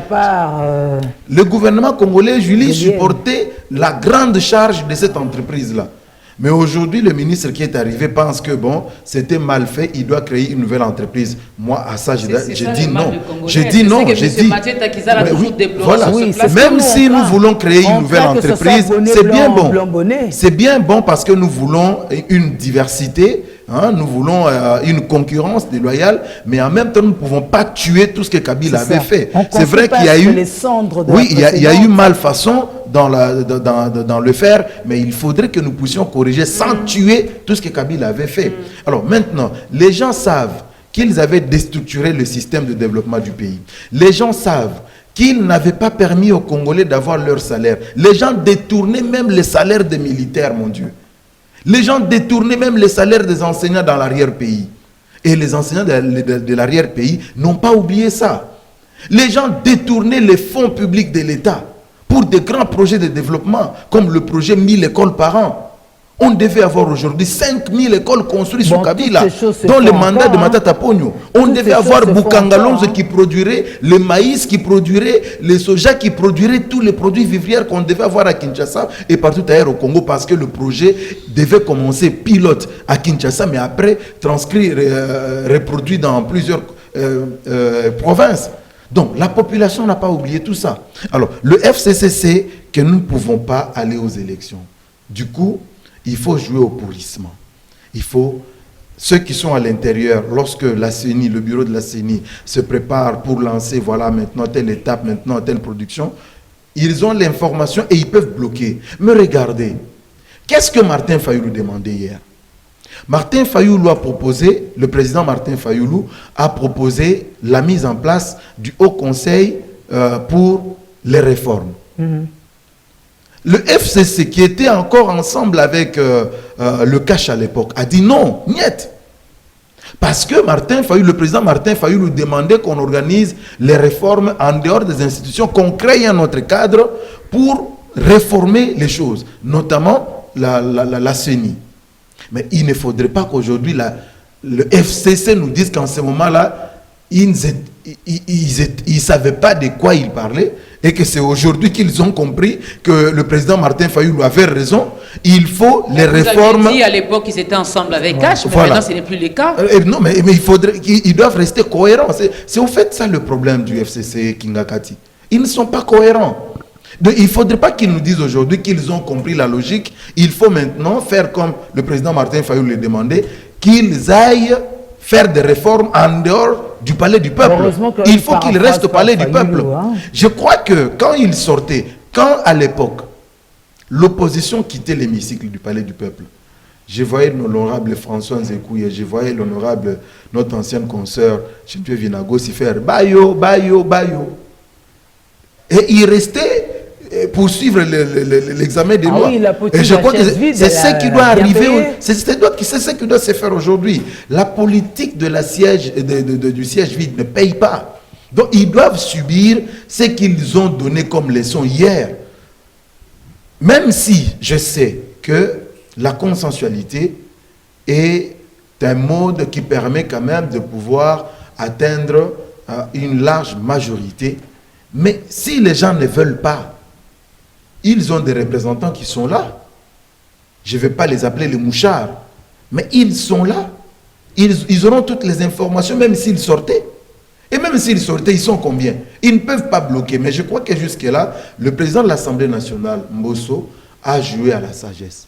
le gouvernement congolais, Julie, supportait la grande charge de cette entreprise-là. Mais aujourd'hui, le ministre qui est arrivé pense que bon, c'était mal fait, il doit créer une nouvelle entreprise. Moi, à ça, j'ai dit non. J'ai dit non, j'ai dit. Voilà. Même si nous voulons créer une nouvelle entreprise, c'est bien bon. C'est bien bon parce que nous voulons une diversité. Hein, nous voulons une concurrence déloyale, mais en même temps, nous ne pouvons pas tuer tout ce que Kabila avait fait. C'est vrai qu'il y a eu, oui, il y a eu malfaçon dans le faire, mais il faudrait que nous puissions corriger sans tuer tout ce que Kabila avait fait. Alors maintenant, les gens savent qu'ils avaient déstructuré le système de développement du pays. Les gens savent qu'ils n'avaient pas permis aux Congolais d'avoir leur salaire. Les gens détournaient même les salaires des militaires, mon Dieu. Les gens détournaient même les salaires des enseignants dans l'arrière-pays. Et les enseignants de l'arrière-pays n'ont pas oublié ça. Les gens détournaient les fonds publics de l'État pour des grands projets de développement, comme le projet 1000 écoles par an. On devait avoir aujourd'hui 5000 écoles construites sous Kabila, dans le mandat de Matata Pogno. On devait avoir Bukangalonze qui produirait le maïs, qui produirait le soja, qui produirait tous les produits vivrières qu'on devait avoir à Kinshasa et partout ailleurs au Congo, parce que le projet devait commencer pilote à Kinshasa, mais après transcrit, reproduit dans plusieurs provinces. Donc la population n'a pas oublié tout ça. Alors le FCC sait que nous ne pouvons pas aller aux élections. Du coup, il faut jouer au pourrissement. Il faut, ceux qui sont à l'intérieur, lorsque la CENI, le bureau de la CENI se prépare pour lancer, voilà, maintenant telle étape, maintenant telle production, ils ont l'information et ils peuvent bloquer. Mais regardez, qu'est-ce que Martin Fayoulou demandait hier? Martin Fayoulou a proposé, le président Martin Fayoulou a proposé la mise en place du Haut Conseil pour les réformes. Le FCC, qui était encore ensemble avec le Cash à l'époque, a dit non, niet. Parce que le président Martin Fayoulou demandait qu'on organise les réformes en dehors des institutions, qu'on crée un autre cadre pour réformer les choses, notamment la CENI. Mais il ne faudrait pas qu'aujourd'hui le FCC nous dise qu'en ce moment-là, ils ne savaient pas de quoi ils parlaient et que c'est aujourd'hui qu'ils ont compris que le président Martin Fayoulou avait raison. Il faut les réformes. Vous avez dit à l'époque qu'ils étaient ensemble avec Cash, mais maintenant ce n'est plus le cas. Non, mais ils doivent rester cohérents. C'est au fait ça le problème du FCC Kingakati. Ils ne sont pas cohérents. Donc, il ne faudrait pas qu'ils nous disent aujourd'hui qu'ils ont compris la logique. Il faut maintenant faire comme le président Martin Fayoulou le demandait, qu'ils aillent faire des réformes en dehors du palais du peuple. Il faut qu'ils restent au palais du peuple. Je crois que quand ils sortaient, quand à l'époque, l'opposition quittait l'hémicycle du palais du peuple, je voyais l'honorable François Nzekouye, je voyais l'honorable, notre ancienne consoeur, Chintué Vinago, s'y faire bayo, bayo, bayo. Et il restait pour suivre l'examen des lois. Et je crois que c'est ce qui doit arriver, c'est ce qui doit se faire aujourd'hui. La politique de du siège vide ne paye pas. Donc ils doivent subir ce qu'ils ont donné comme leçon hier. Même si je sais que la consensualité est un mode qui permet quand même de pouvoir atteindre une large majorité. Mais si les gens ne veulent pas, ils ont des représentants qui sont là. Je ne vais pas les appeler les mouchards, mais ils sont là. Ils auront toutes les informations, même s'ils sortaient. Et même s'ils sortaient, ils sont combien? Ils ne peuvent pas bloquer. Mais je crois que jusque-là, le président de l'Assemblée nationale, Mbosso, a joué à la sagesse.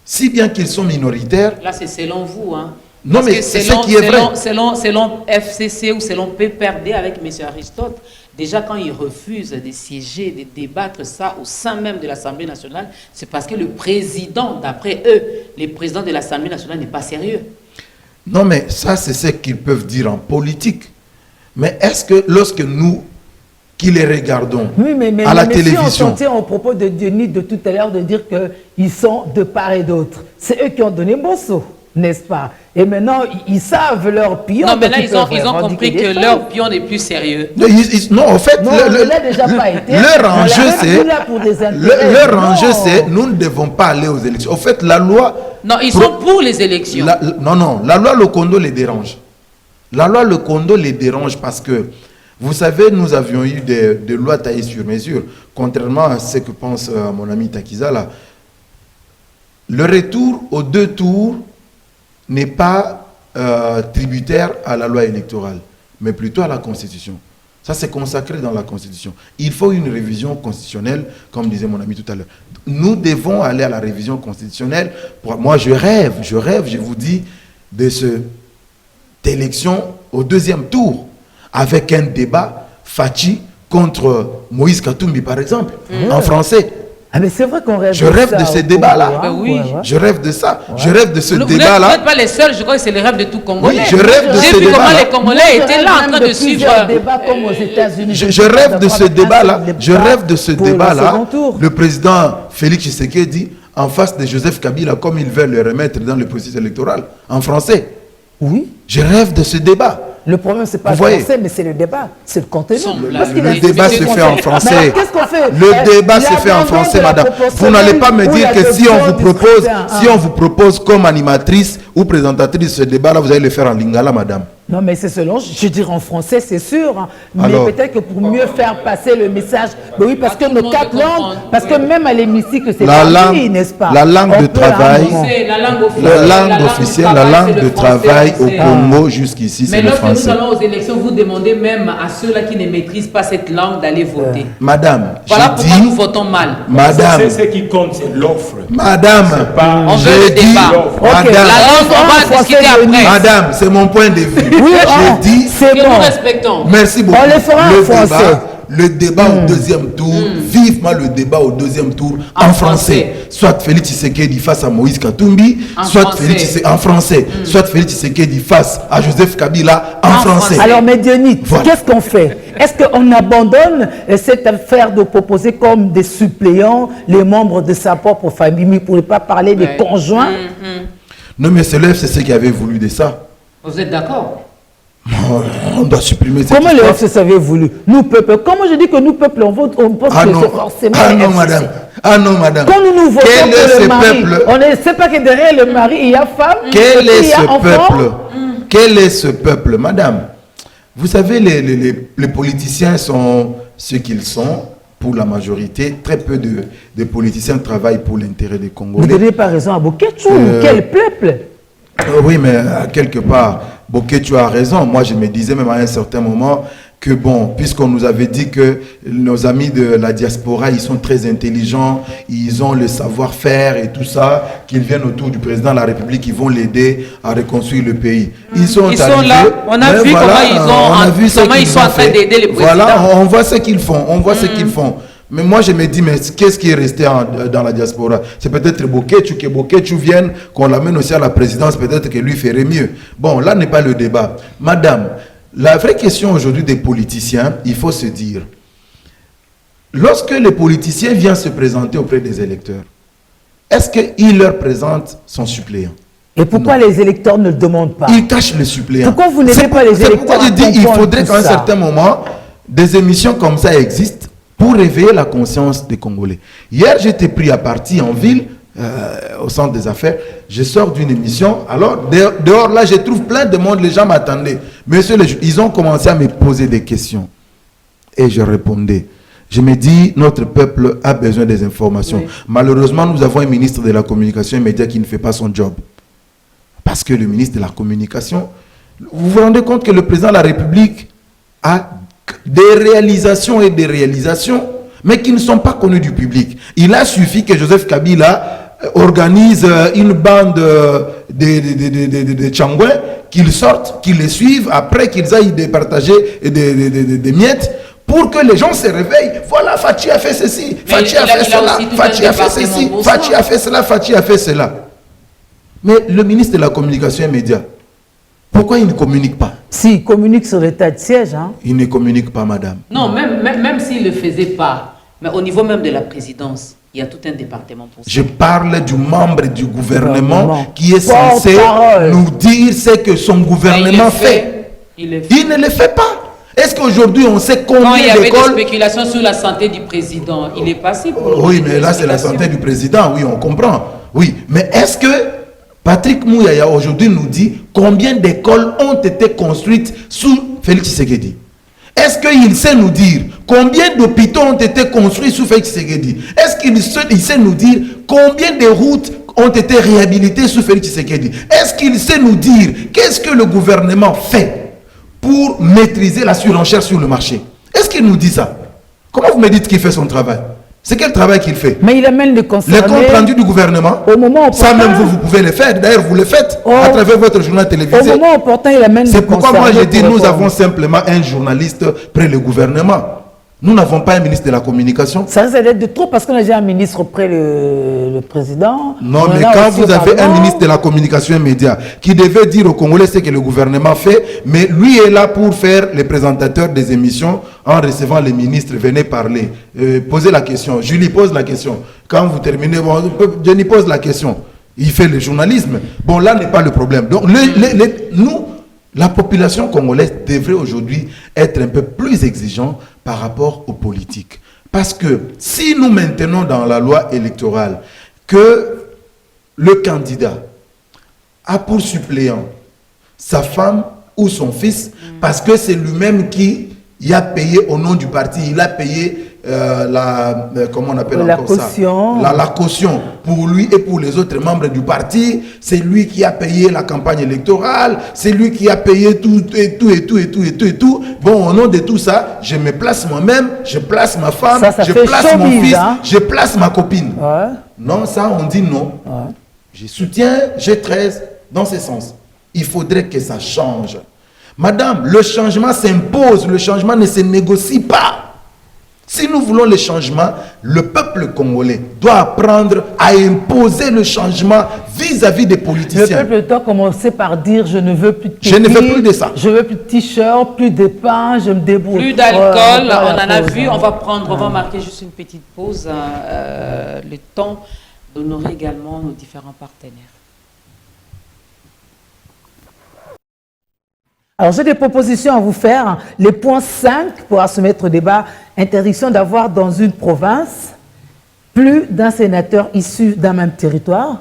Si bien qu'ils sont minoritaires... Là, c'est selon vous, hein? Non, mais c'est ce qui est vrai. Selon FCC ou selon PPRD avec M. Aristote, déjà quand ils refusent de siéger, de débattre ça au sein même de l'Assemblée nationale, c'est parce que le président, d'après eux, le président de l'Assemblée nationale n'est pas sérieux. Non, mais ça, c'est ce qu'ils peuvent dire en politique. Mais est-ce que lorsque nous qui les regardons Oui, mais à la si télévision. on tient au propos de Denis de tout à l'heure de dire qu'ils sont de part et d'autre. C'est eux qui ont donné Bosso, n'est-ce pas? Et maintenant, ils savent leur pion. Non, mais là, ils ont compris que leur pion n'est plus sérieux. Non, en fait, Non, là, déjà pas été. leur enjeu, Non. c'est nous ne devons pas aller aux élections. En fait, la loi... Non, ils sont pour les élections. La loi Lokondo les dérange. La loi Lokondo les dérange parce que, vous savez, nous avions eu des lois taillées sur mesure, contrairement à ce que pense mon ami Takizala. Le retour aux 2 tours n'est pas tributaire à la loi électorale, mais plutôt à la Constitution. Ça, c'est consacré dans la Constitution. Il faut une révision constitutionnelle, comme disait mon ami tout à l'heure. Nous devons aller à la révision constitutionnelle. Moi, je rêve, je vous dis, de cette élection au 2e tour, avec un débat Fachi contre Moïse Katumbi, par exemple, en français. Ah mais c'est vrai qu'on rêve. Je rêve de ce débat-là. Ben oui. Je rêve de ça. Je rêve de ce Vous débat-là. n'êtes pas les seuls, je crois que c'est le rêve de tout Congolais. Oui, je rêve de ce J'ai vu comment débat-là. les Congolais étaient là en train de suivre. Débat comme aux États-Unis. Je rêve de ce débat-là. Je rêve de ce pour le débat-là. second tour. Le président Félix Tshisekedi en face de Joseph Kabila, comme ils veulent le remettre dans le processus électoral, en français. Oui. Je rêve de ce débat. Le problème, c'est pas le Vous voyez. français, mais c'est le débat. C'est le contenu. Parce qu'il Le a- débat c'est se le fait en contenu. français. Mais alors, qu'est-ce qu'on fait? Le débat se La fait en demande français, de la madame. Vous proportionnelle n'allez pas me ou dire que si on l'adoption vous du propose, scrutin, si on vous propose comme animatrice ou présentatrice de ce débat-là, vous allez le faire en lingala, madame. Non, mais c'est selon, je dirais en français, c'est sûr. Hein. Mais Alors. peut-être que pour mieux faire passer le message. Mais oui, parce que Tout le nos monde 4 peut langues, comprendre. parce que même à l'hémicycle, c'est La pas langue- lui, n'est-ce pas? la langue On de peut travail- l'arranger. C'est la langue officielle. La langue du officielle, la travail, langue c'est de le français, travail au c'est- Congo jusqu'ici, Mais c'est le lorsque nous français. allons aux élections, vous demandez même à ceux-là qui ne maîtrisent pas cette langue d'aller voter. Madame, Voilà j'ai pourquoi nous dit, votons mal. madame, C'est ce qui compte, c'est l'offre. madame, On veut j'ai le dit, débat. Ok, madame, La langue, on va français, discuter après. madame, c'est mon point de vue. Oui, J'ai dit, c'est Que nous bon. respectons. merci beaucoup. On le fera en français. Le débat au 2e tour, vivement le débat au 2e tour en français. Soit Félix Tshisekedi face à Moïse Katumbi, En soit français. Félix Tshisekedi en français, soit Félix Tshisekedi face à Joseph Kabila en En français. français. Alors, mais Denis, Voilà. qu'est-ce qu'on fait? Est-ce qu'on abandonne cette affaire de proposer comme des suppléants les membres de sa propre famille pour ne pas parler des Ouais. conjoints? Non, mais c'est le FCC qui avait voulu de ça. Vous êtes d'accord? On doit supprimer cette Comment le histoire. FCC avait voulu? Nous, peuple, comment je dis que nous, peuple, on vote, on pense Ah que non, c'est forcément ah le non, FCC. madame. Ah non, madame. Quand nous votons Quel est pour ce le mari, peuple? on ne sait pas que derrière le mari, il y a femme, Quel et est puis il y a ce enfant. peuple? Quel est ce peuple, madame? Vous savez, les politiciens sont ce qu'ils sont pour la majorité. Très peu de politiciens travaillent pour l'intérêt des Vous ne Congolais. donnez pas raison à Boketchou. Euh, Quel peuple? Oui, mais quelque part, Bokeh, tu as raison. Moi, je me disais même à un certain moment que bon, puisqu'on nous avait dit que nos amis de la diaspora, ils sont très intelligents, ils ont le savoir-faire et tout ça, qu'ils viennent autour du président de la République, ils vont l'aider à reconstruire le pays. Ils sont Ils sont arrivés, là. On a mais vu comment ils ont- on a vu ce comment ils qu'ils sont ont en train fait. d'aider le président. Voilà, on voit ce qu'ils font, on voit ce qu'ils font. Mais moi, je me dis, mais qu'est-ce qui est resté dans la diaspora? C'est peut-être Boketchou, que Boketchou vienne, qu'on l'amène aussi à la présidence, peut-être que lui ferait mieux. Bon, là n'est pas le débat. Madame, la vraie question aujourd'hui des politiciens, il faut se dire, lorsque les politiciens viennent se présenter auprès des électeurs, est-ce qu'il leur présente son suppléant? Et pourquoi les électeurs ne le demandent pas? Il cache le suppléant. Pourquoi vous n'aidez pas les C'est pourquoi électeurs je à dis il comprendre faudrait tout qu'à un ça? certain moment, des émissions comme ça existent pour réveiller la conscience des Congolais. Hier, j'étais pris à partie en ville, au centre des affaires. Je sors d'une émission. Alors, dehors, là, je trouve plein de monde. Les gens m'attendaient. Monsieur, ils ont commencé à me poser des questions. Et je répondais. Je me dis, notre peuple a besoin des informations. Oui. Malheureusement, nous avons un ministre de la communication immédiate qui ne fait pas son job. Parce que le ministre de la communication, vous vous rendez compte que le président de la République a des réalisations et des réalisations, mais qui ne sont pas connues du public. Il a suffi que Joseph Kabila organise une bande de Tchangouins, qu'ils sortent, qu'ils les suivent, après qu'ils aillent départager des miettes, pour que les gens se réveillent. Voilà, Fachi a fait ceci, Fachi a fait cela, Fachi a fait ceci, Fachi a fait cela, Fachi a fait cela. Mais le ministre de la communication et médias, Pourquoi ils ne communiquent pas? Si, ils communiquent sur l'état de siège. Hein. Ils ne communiquent pas, madame. Non, même s'ils ne le faisaient pas, mais au niveau même de la présidence, il y a tout un département pour ça. Je parle du membre du gouvernement qui est Porte censé parole. nous dire ce que son gouvernement fait. Il le fait. Il ne le fait pas. Est-ce qu'aujourd'hui on sait Quand il y combien avait des d'écoles... spéculations sur la santé du président, il est passé pour... Oui, mais là c'est la santé du président, oui, on comprend. Oui, mais est-ce que Patrick Mouyaya aujourd'hui nous dit combien d'écoles ont été construites sous Félix Tshisekedi? Est-ce qu'il sait nous dire combien d'hôpitaux ont été construits sous Félix Tshisekedi? Est-ce qu'il sait nous dire combien de routes ont été réhabilitées sous Félix Tshisekedi? Est-ce qu'il sait nous dire qu'est-ce que le gouvernement fait pour maîtriser la surenchère sur le marché? Est-ce qu'il nous dit ça? Comment vous me dites qu'il fait son travail? C'est quel travail qu'il fait? Mais il amène les concernés. Les comptes rendus du gouvernement, Au moment ça opportun. même vous pouvez le faire. D'ailleurs, vous le faites Oh. à travers votre journal télévisé. Au moment opportun, il amène C'est les pourquoi moi concernés j'ai dit pour nous répondre. avons simplement un journaliste près le gouvernement. Nous n'avons pas un ministre de la communication. Ça risque d'être de trop parce qu'on a déjà un ministre auprès le président. Non, On mais en a quand aussi vous au avez un Parlement. ministre de la communication et médias qui devait dire aux Congolais ce que le gouvernement fait, mais lui est là pour faire les présentateurs des émissions en recevant les ministres, venez parler, posez la question. Julie pose la question. Quand vous terminez, bon, Jenny pose la question. Il fait le journalisme. Bon, là n'est pas le problème. Donc, nous, la population congolaise devrait aujourd'hui être un peu plus exigeante par rapport aux politiques. Parce que si nous maintenons dans la loi électorale que le candidat a pour suppléant sa femme ou son fils, parce que c'est lui-même qui y a payé au nom du parti, il a payé comment on appelle La encore caution. ça? La caution pour lui et pour les autres membres du parti. C'est lui qui a payé la campagne électorale, c'est lui qui a payé tout et tout et tout et tout et tout et tout. Bon, au nom de tout ça, je me place moi-même, je place ma femme, Ça je fait place mon showbiz, fils, hein? je place ma copine. Ouais. Non, ça on dit non. Ouais. Je soutiens G13 dans ce sens. Il faudrait que ça change. Madame, le changement s'impose, le changement ne se négocie pas. Si nous voulons le changement, le peuple congolais doit apprendre à imposer le changement vis-à-vis des Le politiciens. peuple doit commencer par dire je ne veux plus de Je ne veux képi, plus de ça. Je veux plus de t-shirt, plus de pain, je me débrouille. Plus d'alcool, Ouais, on en a pause, vu, hein. on va marquer juste une petite pause, le temps d'honorer également nos différents partenaires. Alors, j'ai des propositions à vous faire. Les points 5 pour soumettre au débat. Interdiction d'avoir dans une province plus d'un sénateur issu d'un même territoire,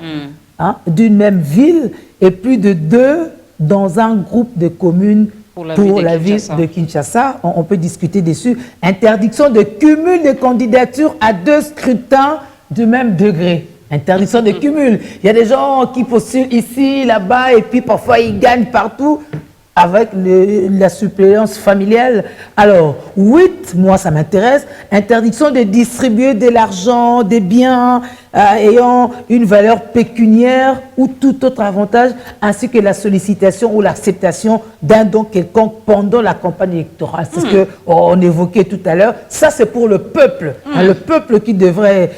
hein, d'une même ville, et plus de 2 dans un groupe de communes Pour la ville de Kinshasa. On peut discuter dessus. Interdiction de cumul de candidatures à 2 scrutins du même degré. Interdiction de cumul. Il y a des gens qui postulent ici, là-bas, et puis parfois ils gagnent partout avec la suppléance familiale. Alors, 8, moi ça m'intéresse, interdiction de distribuer de l'argent, des biens ayant une valeur pécuniaire ou tout autre avantage, ainsi que la sollicitation ou l'acceptation d'un don quelconque pendant la campagne électorale. C'est ce qu'on évoquait tout à l'heure. Ça, c'est pour le peuple. Hein, le peuple qui devrait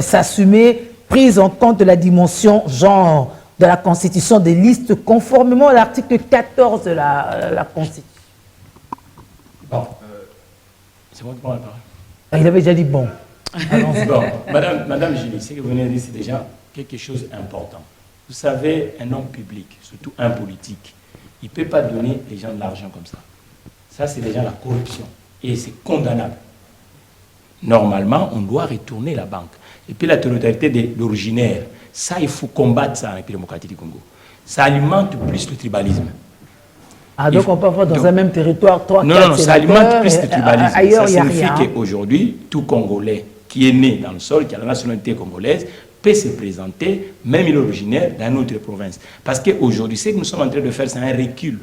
s'assumer, prise en compte de la dimension genre de la constitution des listes conformément à l'article 14 de la Constitution. Bon, c'est moi qui prends la parole. Il avait déjà dit bon. Bon, Madame Julie, ce que vous venez de dire, c'est déjà quelque chose d'important. Vous savez, un homme public, surtout un politique, il ne peut pas donner les gens de l'argent comme ça. Ça, c'est déjà la corruption. Et c'est condamnable. Normalement, on doit retourner la banque. Et puis la totalité de l'originaire, ça, il faut combattre ça en République démocratique du Congo. Ça alimente plus le tribalisme. Ah, donc on peut avoir dans un même territoire 3, 4 Non, ça alimente plus le tribalisme. Ailleurs, Ça il n'y a signifie rien. qu'aujourd'hui, tout Congolais qui est né dans le sol, qui a la nationalité congolaise, peut se présenter, même il est originaire, dans une autre province. Parce qu'aujourd'hui, ce que nous sommes en train de faire, c'est un recul.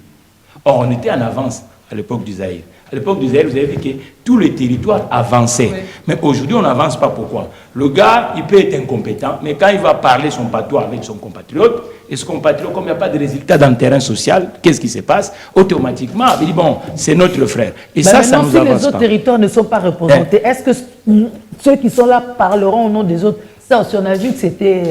Or, on était en avance à l'époque du Zaïre. À À l'époque du Zaïre, vous avez vu que tout le territoire avançait. Oui. Mais aujourd'hui, on n'avance pas. Pourquoi? Le gars, il peut être incompétent, mais quand il va parler son patois avec son compatriote, et ce compatriote, comme il n'y a pas de résultat dans le terrain social, qu'est-ce qui se passe? Automatiquement, il dit, bon, c'est notre frère. Et ça nous si avance les autres territoires ne sont pas représentés, est-ce que ceux qui sont là parleront au nom des autres? Ça aussi, on a vu que c'était...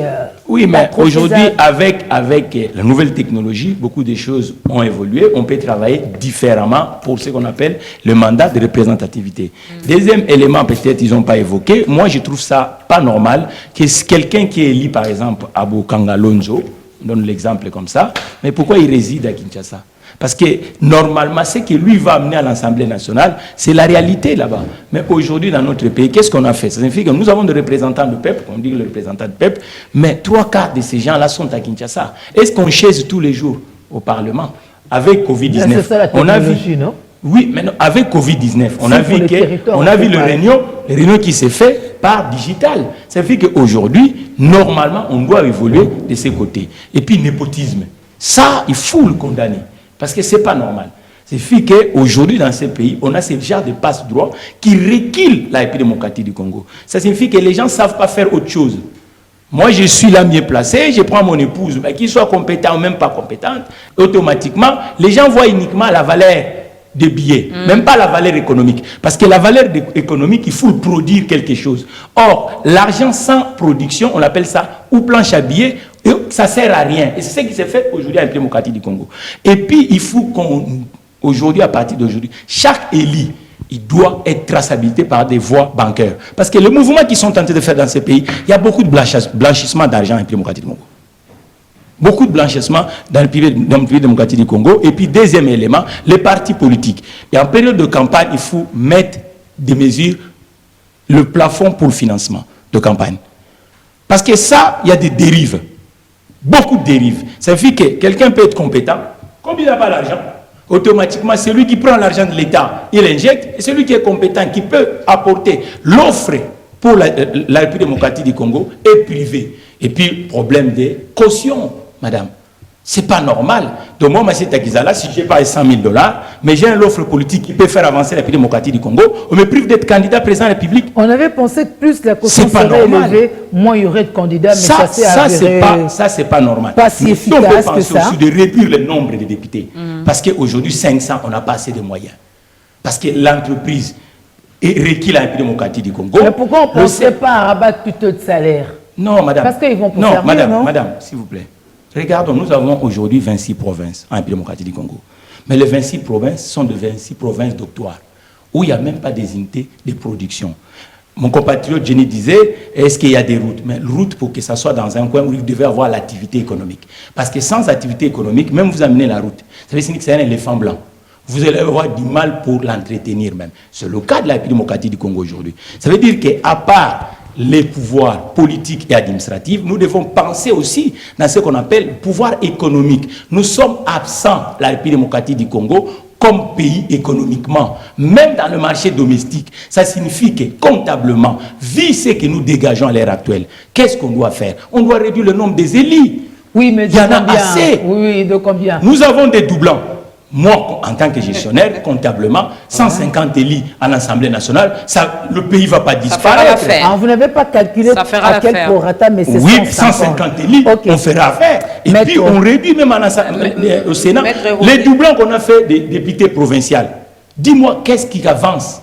oui, mais aujourd'hui, avec la nouvelle technologie, beaucoup de choses ont évolué. On peut travailler différemment pour ce qu'on appelle le mandat de représentativité. Deuxième élément, peut-être, ils n'ont pas évoqué. Moi, je trouve ça pas normal que quelqu'un qui est élu, par exemple, à Bokangalonzo, on donne l'exemple comme ça, mais pourquoi il réside à Kinshasa? Parce que normalement, ce que lui va amener à l'Assemblée nationale, c'est la réalité là-bas. Mais aujourd'hui, dans notre pays, qu'est-ce qu'on a fait? Ça signifie que nous avons des représentants du peuple, on dit le représentant du peuple, mais 3/4 de ces gens-là sont à Kinshasa. Est-ce qu'on chaise tous les jours au Parlement? Avec Covid-19, c'est ça la technologie, non? Oui, mais non, avec Covid-19, on a vu le réunion qui s'est fait par digital. Ça fait qu'aujourd'hui, normalement, on doit évoluer de ces côtés. Et puis, népotisme. Ça, il faut le condamner. Parce que ce n'est pas normal. C'est fait qu'aujourd'hui, dans ces pays, on a ce genre de passe-droit qui requille la République démocratique du Congo. Ça signifie que les gens ne savent pas faire autre chose. Moi, je suis là mieux placé, je prends mon épouse, qu'il soit compétent ou même pas compétente, automatiquement, les gens voient uniquement la valeur des billets, même pas la valeur économique. Parce que la valeur économique, il faut produire quelque chose. Or, l'argent sans production, on appelle ça ou planche à billets, ça ne sert à rien. Et c'est ce qui s'est fait aujourd'hui à la démocratie du Congo. Et puis, il faut qu'aujourd'hui, à partir d'aujourd'hui, chaque élu, il doit être traçabilité par des voies bancaires. Parce que le mouvement qu'ils sont tentés de faire dans ces pays, il y a beaucoup de blanchissement d'argent à la démocratie du Congo. Beaucoup de blanchissement dans le pays démocratique du Congo. Et puis, deuxième élément, les partis politiques. Et en période de campagne, il faut mettre des mesures, le plafond pour le financement de campagne. Parce que ça, il y a des dérives. Beaucoup de dérives. Ça fait que quelqu'un peut être compétent, comme il n'a pas l'argent, automatiquement, celui qui prend l'argent de l'État, il injecte, et celui qui est compétent, qui peut apporter l'offre pour la République démocratique du Congo, est privé. Et puis, problème de caution, madame. C'est pas normal. Donc moi, M. Takizala, si je n'ai pas $100 000, mais j'ai une offre politique qui peut faire avancer la République démocratique du Congo, on me prive d'être candidat président de la République. On avait pensé que plus la caution serait élevée, moins il y aurait de candidats, mais ça s'est avéré... Ça, c'est pas normal. Pas si efficace que ça. On peut penser aussi de réduire le nombre de députés. Parce qu'aujourd'hui, 500, on n'a pas assez de moyens. Parce que l'entreprise requiert la République démocratique du Congo. Mais pourquoi on ne pensait pas à rabattre plutôt de salaire? Non, madame. Parce qu'ils vont pour faire mieux, non? Madame, s'il vous plaît. Regardons, nous avons aujourd'hui 26 provinces en République démocratique du Congo. Mais les 26 provinces sont de 26 provinces doctoires, où il n'y a même pas des unités de production. Mon compatriote Jenny disait, est-ce qu'il y a des routes? Mais route, pour que ça soit dans un coin où il devait avoir l'activité économique. Parce que sans activité économique, même vous amenez la route, ça veut dire que c'est un éléphant blanc. Vous allez avoir du mal pour l'entretenir même. C'est le cas de la République démocratique du Congo aujourd'hui. Ça veut dire qu'à part les pouvoirs politiques et administratifs, nous devons penser aussi dans ce qu'on appelle le pouvoir économique. Nous sommes absents, la République démocratique du Congo, comme pays économiquement, même dans le marché domestique. Ça signifie que comptablement, vu ce que nous dégageons à l'heure actuelle, qu'est-ce qu'on doit faire? On doit réduire le nombre des élus. Oui, mais il y en a assez. Oui, de combien? Nous avons des doublons. Moi, en tant que gestionnaire, comptablement, 150 élus à l'Assemblée nationale, le pays ne va pas disparaître. Vous n'avez pas calculé à quel prorata, mais c'est 150. Oui, 150 élus, on fera affaire. Et puis, on réduit même au Sénat les doublons qu'on a fait des députés provinciaux. Dis-moi, qu'est-ce qui avance?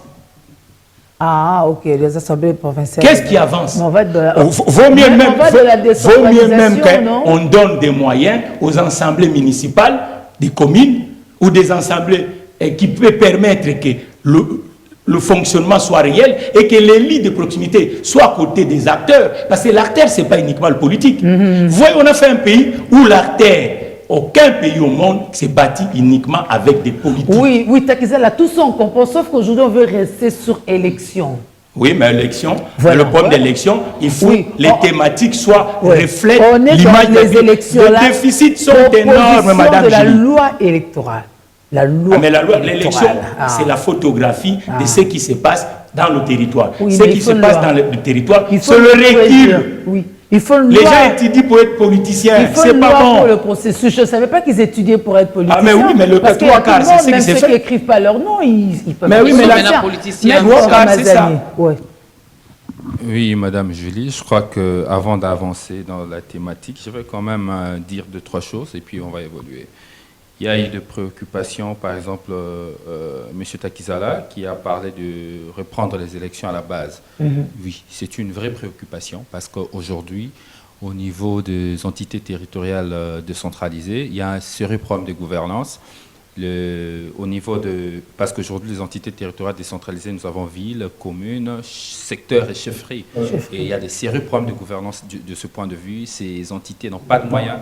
Ah, ok, les assemblées provinciales. Qu'est-ce qui avance? Vaut mieux même qu'on donne des moyens aux assemblées municipales des communes ou des assemblées qui peuvent permettre que le fonctionnement soit réel et que l'élit de proximité soit à côté des acteurs. Parce que l'acteur, ce n'est pas uniquement le politique. Vous voyez, on a fait un pays où l'acteur, aucun pays au monde s'est bâti uniquement avec des politiques. Oui, oui, Takizala, tout ça on comprend, sauf qu'aujourd'hui on veut rester sur élection. Oui, mais l'élection, le problème d'élection, il faut que les thématiques reflètent l'image des élections. Les déficits sont énormes, madame. De la loi électorale. La loi l'élection, c'est la photographie de ce qui se passe dans le territoire. Oui, ce qui se passe dans le territoire, c'est le recul. Oui. Il faut une Les loi. gens étudient pour être politiciens. Il faut C'est une loi pas pour bon. le processus. Je ne savais pas qu'ils étudiaient pour être politiciens. Ah, mais oui, mais le Parce qu'il y a trois quarts, tout le monde, c'est ce qui même s'est ceux fait. qui n'écrivent pas leur nom, ils peuvent Mais oui, mais maintenant, faire. politicien, Maître trois quarts, c'est ça. Ramazani, ouais. Oui, Madame Julie, je crois qu'avant d'avancer dans la thématique, je vais quand même dire 2-3 choses et puis on va évoluer. Il y a eu des préoccupations, par exemple, M. Takizala qui a parlé de reprendre les élections à la base. Oui, c'est une vraie préoccupation parce qu'aujourd'hui, au niveau des entités territoriales décentralisées, il y a un sérieux problème de gouvernance. Au niveau parce qu'aujourd'hui, les entités territoriales décentralisées, nous avons villes, communes, secteurs et chefferies. Et il y a des sérieux problèmes de gouvernance de ce point de vue. Ces entités n'ont pas de moyens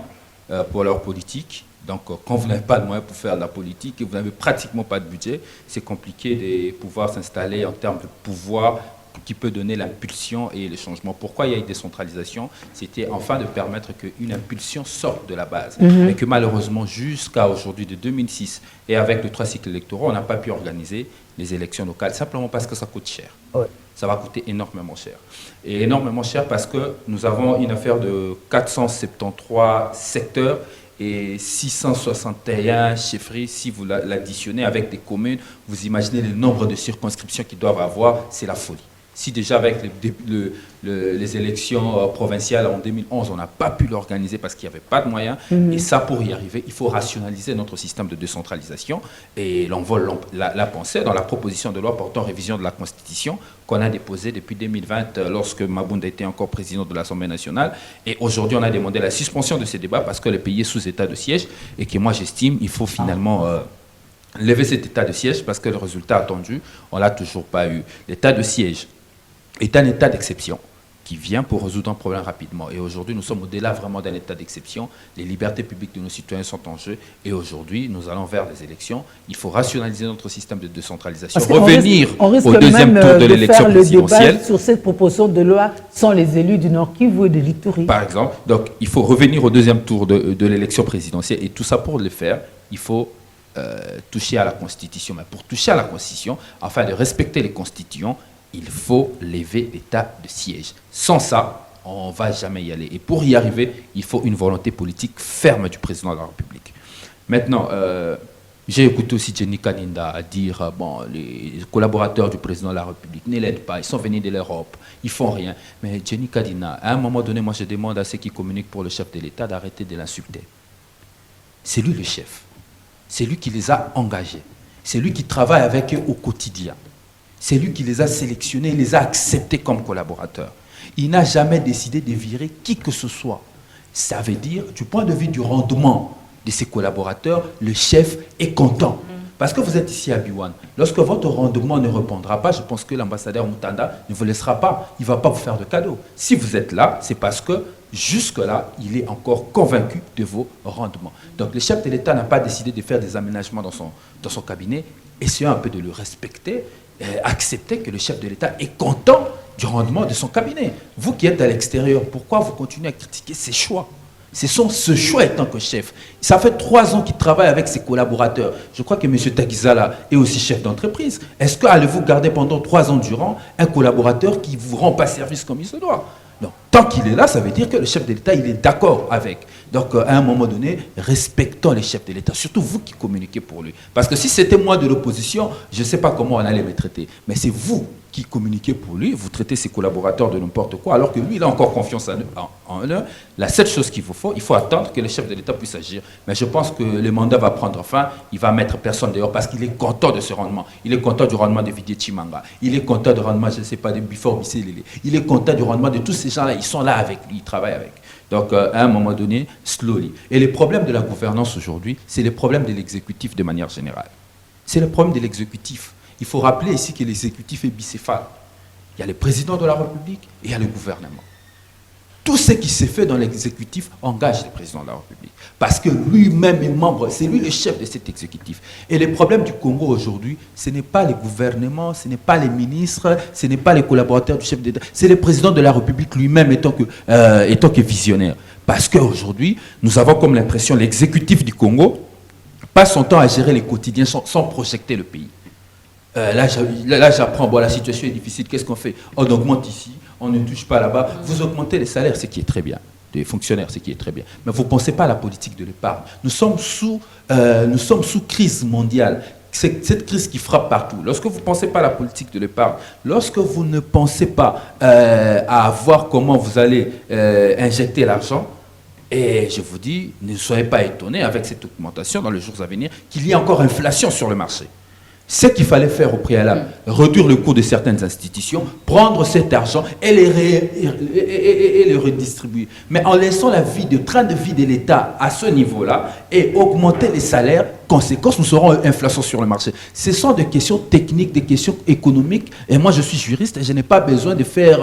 pour leur politique. Donc, quand vous n'avez pas de moyens pour faire de la politique et vous n'avez pratiquement pas de budget, c'est compliqué de pouvoir s'installer en termes de pouvoir qui peut donner l'impulsion et le changement. Pourquoi il y a eu décentralisation? C'était enfin de permettre qu'une impulsion sorte de la base. Mais que malheureusement, jusqu'à aujourd'hui, de 2006, et avec les 3 cycles électoraux, on n'a pas pu organiser les élections locales, simplement parce que ça coûte cher. Ouais. Ça va coûter énormément cher. Et énormément cher parce que nous avons une affaire de 473 secteurs et 661 chefferies. Si vous l'additionnez avec des communes, vous imaginez le nombre de circonscriptions qu'ils doivent avoir, c'est la folie. Si déjà avec les élections provinciales en 2011, on n'a pas pu l'organiser parce qu'il n'y avait pas de moyens, et ça, pour y arriver, il faut rationaliser notre système de décentralisation. Et l'on vole la pensée dans la proposition de loi portant révision de la Constitution qu'on a déposée depuis 2020 lorsque Mabounda était encore président de l'Assemblée nationale. Et aujourd'hui, on a demandé la suspension de ces débats parce que le pays est sous état de siège et que moi, j'estime qu'il faut finalement lever cet état de siège parce que le résultat attendu, on ne l'a toujours pas eu. L'état de siège est un état d'exception qui vient pour résoudre un problème rapidement. Et aujourd'hui, nous sommes au-delà vraiment d'un état d'exception. Les libertés publiques de nos citoyens sont en jeu. Et aujourd'hui, nous allons vers les élections. Il faut rationaliser notre système de décentralisation. Revenir on risque au deuxième même tour de l'élection faire le présidentielle. débat sur cette proposition de loi sans les élus du Nord Kivu et de l'Ituri. Par exemple. Donc, il faut revenir au deuxième tour de l'élection présidentielle. Et tout ça, pour le faire, il faut toucher à la Constitution. Mais pour toucher à la Constitution, afin de respecter les constituants, il faut lever l'état de siège. Sans ça, on ne va jamais y aller. Et pour y arriver, il faut une volonté politique ferme du président de la République. Maintenant, j'ai écouté aussi Jenny Kaninda dire bon, les collaborateurs du président de la République ne l'aident pas, ils sont venus de l'Europe, ils font rien. Mais Jenny Kaninda, à un moment donné, moi je demande à ceux qui communiquent pour le chef de l'État d'arrêter de l'insulter. C'est lui le chef. C'est lui qui les a engagés. C'est lui qui travaille avec eux au quotidien. C'est lui qui les a sélectionnés, il les a acceptés comme collaborateurs. Il n'a jamais décidé de virer qui que ce soit. Ça veut dire, du point de vue du rendement de ses collaborateurs, le chef est content. Parce que vous êtes ici à Biwan. Lorsque votre rendement ne répondra pas, je pense que l'ambassadeur Moutanda ne vous laissera pas. Il ne va pas vous faire de cadeau. Si vous êtes là, c'est parce que jusque-là, il est encore convaincu de vos rendements. Donc le chef de l'État n'a pas décidé de faire des aménagements dans son cabinet. Essayons un peu de le respecter. Accepter que le chef de l'État est content du rendement de son cabinet. Vous qui êtes à l'extérieur, pourquoi vous continuez à critiquer ses choix? Ce sont ce choix en tant que chef. Ça fait 3 ans qu'il travaille avec ses collaborateurs. Je crois que M. Takizala est aussi chef d'entreprise. Est-ce que allez-vous garder pendant 3 ans durant un collaborateur qui ne vous rend pas service comme il se doit? Non. Tant qu'il est là, ça veut dire que le chef de l'État, il est d'accord avec. Donc, à un moment donné, respectons les chefs de l'État, surtout vous qui communiquez pour lui. Parce que si c'était moi de l'opposition, je ne sais pas comment on allait me traiter. Mais c'est vous qui communiquez pour lui, vous traitez ses collaborateurs de n'importe quoi, alors que lui, il a encore confiance en eux. La seule chose qu'il vous faut, il faut attendre que le chef de l'État puisse agir. Mais je pense que le mandat va prendre fin, il va mettre personne dehors parce qu'il est content de ce rendement. Il est content du rendement de Vidier Chimanga. Il est content du rendement, je ne sais pas, de Bifor Bisselele. Il est content du rendement de tous ces gens-là. Ils sont là avec lui, ils travaillent avec. Donc, à un moment donné, slowly. Et les problèmes de la gouvernance aujourd'hui, c'est les problèmes de l'exécutif de manière générale. C'est le problème de l'exécutif. Il faut rappeler ici que l'exécutif est bicéphale. Il y a le président de la République et il y a le gouvernement. Tout ce qui se fait dans l'exécutif engage le président de la République. Parce que lui-même est membre, c'est lui le chef de cet exécutif. Et le problème du Congo aujourd'hui, ce n'est pas le gouvernement, ce n'est pas les ministres, ce n'est pas les collaborateurs du chef d'État, c'est le président de la République lui-même étant que visionnaire. Parce qu'aujourd'hui, nous avons comme l'impression l'exécutif du Congo passe son temps à gérer les quotidiens sans projeter le pays. Là, j'apprends, bon, la situation est difficile, qu'est-ce qu'on fait? On augmente ici, on ne touche pas là-bas. Vous augmentez les salaires, ce qui est très bien, des fonctionnaires, ce qui est très bien. Mais vous ne pensez pas à la politique de l'épargne. Nous sommes sous crise mondiale. C'est cette crise qui frappe partout. Lorsque vous ne pensez pas à la politique de l'épargne, lorsque vous ne pensez pas à voir comment vous allez injecter l'argent, et je vous dis, ne soyez pas étonnés avec cette augmentation dans les jours à venir, qu'il y ait encore inflation sur le marché. Ce qu'il fallait faire au préalable, réduire le coût de certaines institutions, prendre cet argent et le redistribuer. Mais en laissant le train de vie de l'État à ce niveau-là et augmenter les salaires, conséquence, nous aurons une inflation sur le marché. Ce sont des questions techniques, des questions économiques. Et moi, je suis juriste et je n'ai pas besoin de faire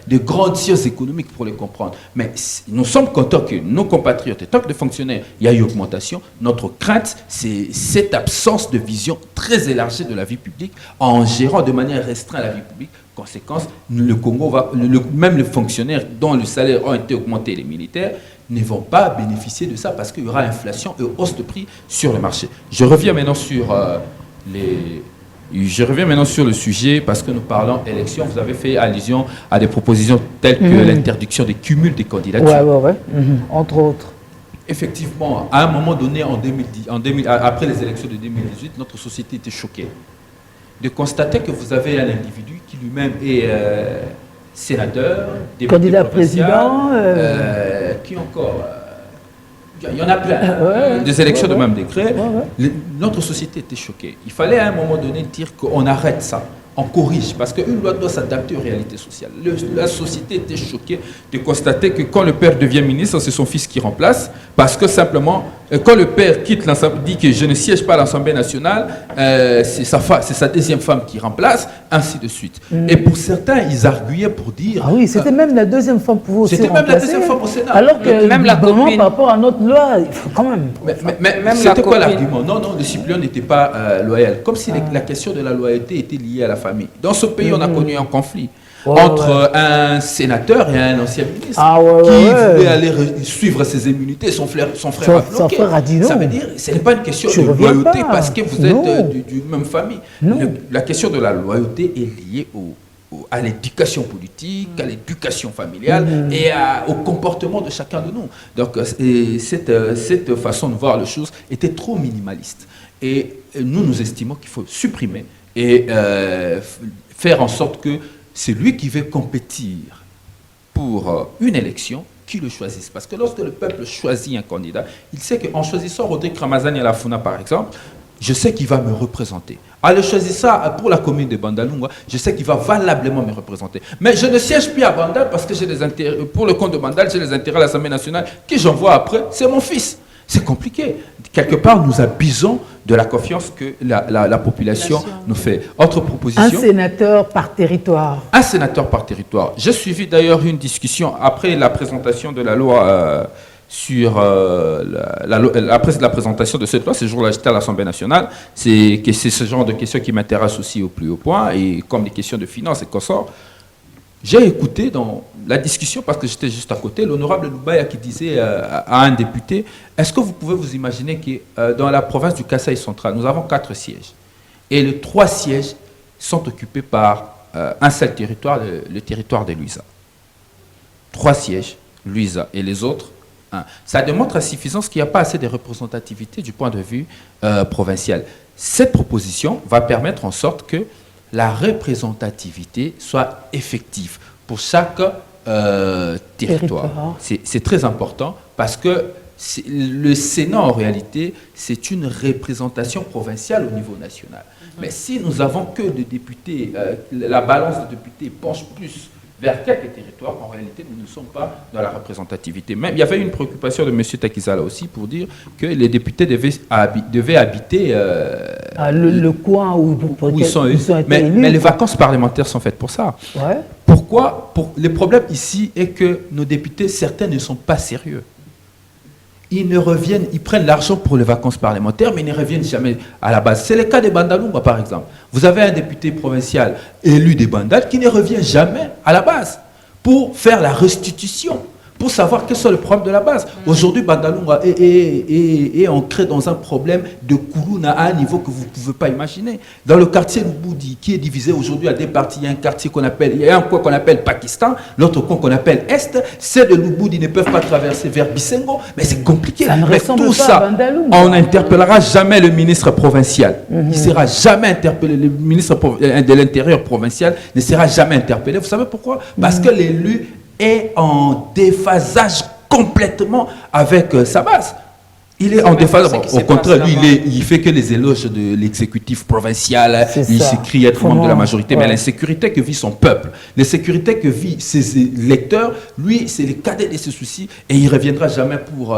de grandes sciences économiques pour les comprendre. Mais nous sommes contents que nos compatriotes, en tant que fonctionnaires, il y a eu augmentation. Notre crainte, c'est cette absence de vision très élargie de la vie publique en gérant de manière restreinte la vie publique. Conséquence, le Congo même les fonctionnaires dont le salaire a été augmenté, les militaires, ne vont pas bénéficier de ça parce qu'il y aura inflation et hausse de prix sur le marché. Je reviens maintenant sur le sujet parce que nous parlons élection. Vous avez fait allusion à des propositions telles que l'interdiction des cumuls des candidatures. Ouais. Entre autres. Effectivement, à un moment donné, après les élections de 2018, notre société était choquée de constater que vous avez un individu qui lui-même est sénateur, député candidat provincial, président, qui encore il y en a plein, des élections de même décret. Notre société était choquée. Il fallait à un moment donné dire qu'on arrête ça, on corrige, parce qu'une loi doit s'adapter aux réalités sociales. La société était choquée de constater que quand le père devient ministre, c'est son fils qui remplace, parce que simplement, quand le père quitte l'Assemblée, dit que je ne siège pas à l'Assemblée nationale, c'est sa deuxième femme qui remplace, ainsi de suite. Et pour certains, ils arguaient pour dire... Ah oui, c'était même la deuxième femme pour vous aussi. C'était même la deuxième femme au Sénat. Alors que même la commune, par rapport à notre loi, il faut quand même... Mais c'était quoi l'argument? Non, le Cyprien n'était pas loyal. Comme si la question de la loyauté était liée à la famille. Dans ce pays, on a connu un conflit entre un sénateur et un ancien ministre qui voulait aller suivre ses immunités, son frère a bloqué. Ça veut dire, ce n'est pas une question de loyauté parce que vous êtes du même famille. La question de la loyauté est liée à l'éducation politique, à l'éducation familiale et au comportement de chacun de nous. Donc, cette façon de voir les choses était trop minimaliste. Et nous estimons qu'il faut supprimer et faire en sorte que celui qui veut compétir pour une élection, qui le choisisse. Parce que lorsque le peuple choisit un candidat, il sait qu'en choisissant Rodrigue Ramazani à la Funa, par exemple, je sais qu'il va me représenter. En le choisissant pour la commune de Bandalungwa, je sais qu'il va valablement me représenter. Mais je ne siège plus à Bandal parce que j'ai des intérêts, pour le compte de Bandal, j'ai les intérêts à l'Assemblée nationale. Qui j'envoie après, c'est mon fils. C'est compliqué. Quelque part, nous abusons de la confiance que la population nous fait. Autre proposition. Un sénateur par territoire. Un sénateur par territoire. J'ai suivi d'ailleurs une discussion après la présentation de la loi après la présentation de cette loi. Ce jour-là, j'étais à l'Assemblée nationale. C'est ce genre de questions qui m'intéressent aussi au plus haut point, et comme les questions de finances et consorts. J'ai écouté dans la discussion, parce que j'étais juste à côté, l'honorable Loubaya qui disait à un député, est-ce que vous pouvez vous imaginer que dans la province du Kasaï central, nous avons 4 sièges, et les 3 sièges sont occupés par un seul territoire, le territoire de Luisa. 3 sièges, Luisa, et les autres, 1. Ça démontre à suffisance qu'il n'y a pas assez de représentativité du point de vue provincial. Cette proposition va permettre en sorte que la représentativité soit effective pour chaque territoire. C'est très important parce que le Sénat, en réalité, c'est une représentation provinciale au niveau national. Mais si nous avons que des députés, la balance des députés penche plus vers quelques territoires, en réalité, nous ne sommes pas dans la représentativité. Même, il y avait une préoccupation de M. Takizala aussi pour dire que les députés devaient habiter le coin où ils sont élus. Mais les vacances parlementaires sont faites pour ça. Ouais. Pourquoi? Le problème ici est que nos députés, certains ne sont pas sérieux. Ils prennent l'argent pour les vacances parlementaires, mais ils ne reviennent jamais à la base. C'est le cas de Bandalungwa, par exemple. Vous avez un député provincial élu des Bandal qui ne revient jamais à la base pour faire la restitution, pour savoir quels sont les problèmes de la base. Aujourd'hui, Bandalunga est ancré dans un problème de Kourouna à un niveau que vous ne pouvez pas imaginer. Dans le quartier Lubudi, qui est divisé aujourd'hui à des parties, il y a un quartier il y a un coin qu'on appelle Pakistan, l'autre coin qu'on appelle Est. Ceux de Lubudi ne peuvent pas traverser vers Bissengo, mais c'est compliqué. Ça ne mais ressemble tout pas ça, à Bandalunga. on n'interpellera jamais le ministre provincial. Il ne sera jamais interpellé. Le ministre de l'Intérieur provincial ne sera jamais interpellé. Vous savez pourquoi? Parce que l'élu est en déphasage complètement avec sa base. Il est en déphasage. Au contraire, lui, il fait que les éloges de l'exécutif provincial. Il s'écrit être membre de la majorité. Mais l'insécurité que vit son peuple, l'insécurité que vit ses électeurs, lui, c'est le cadet de ses soucis et il ne reviendra jamais pour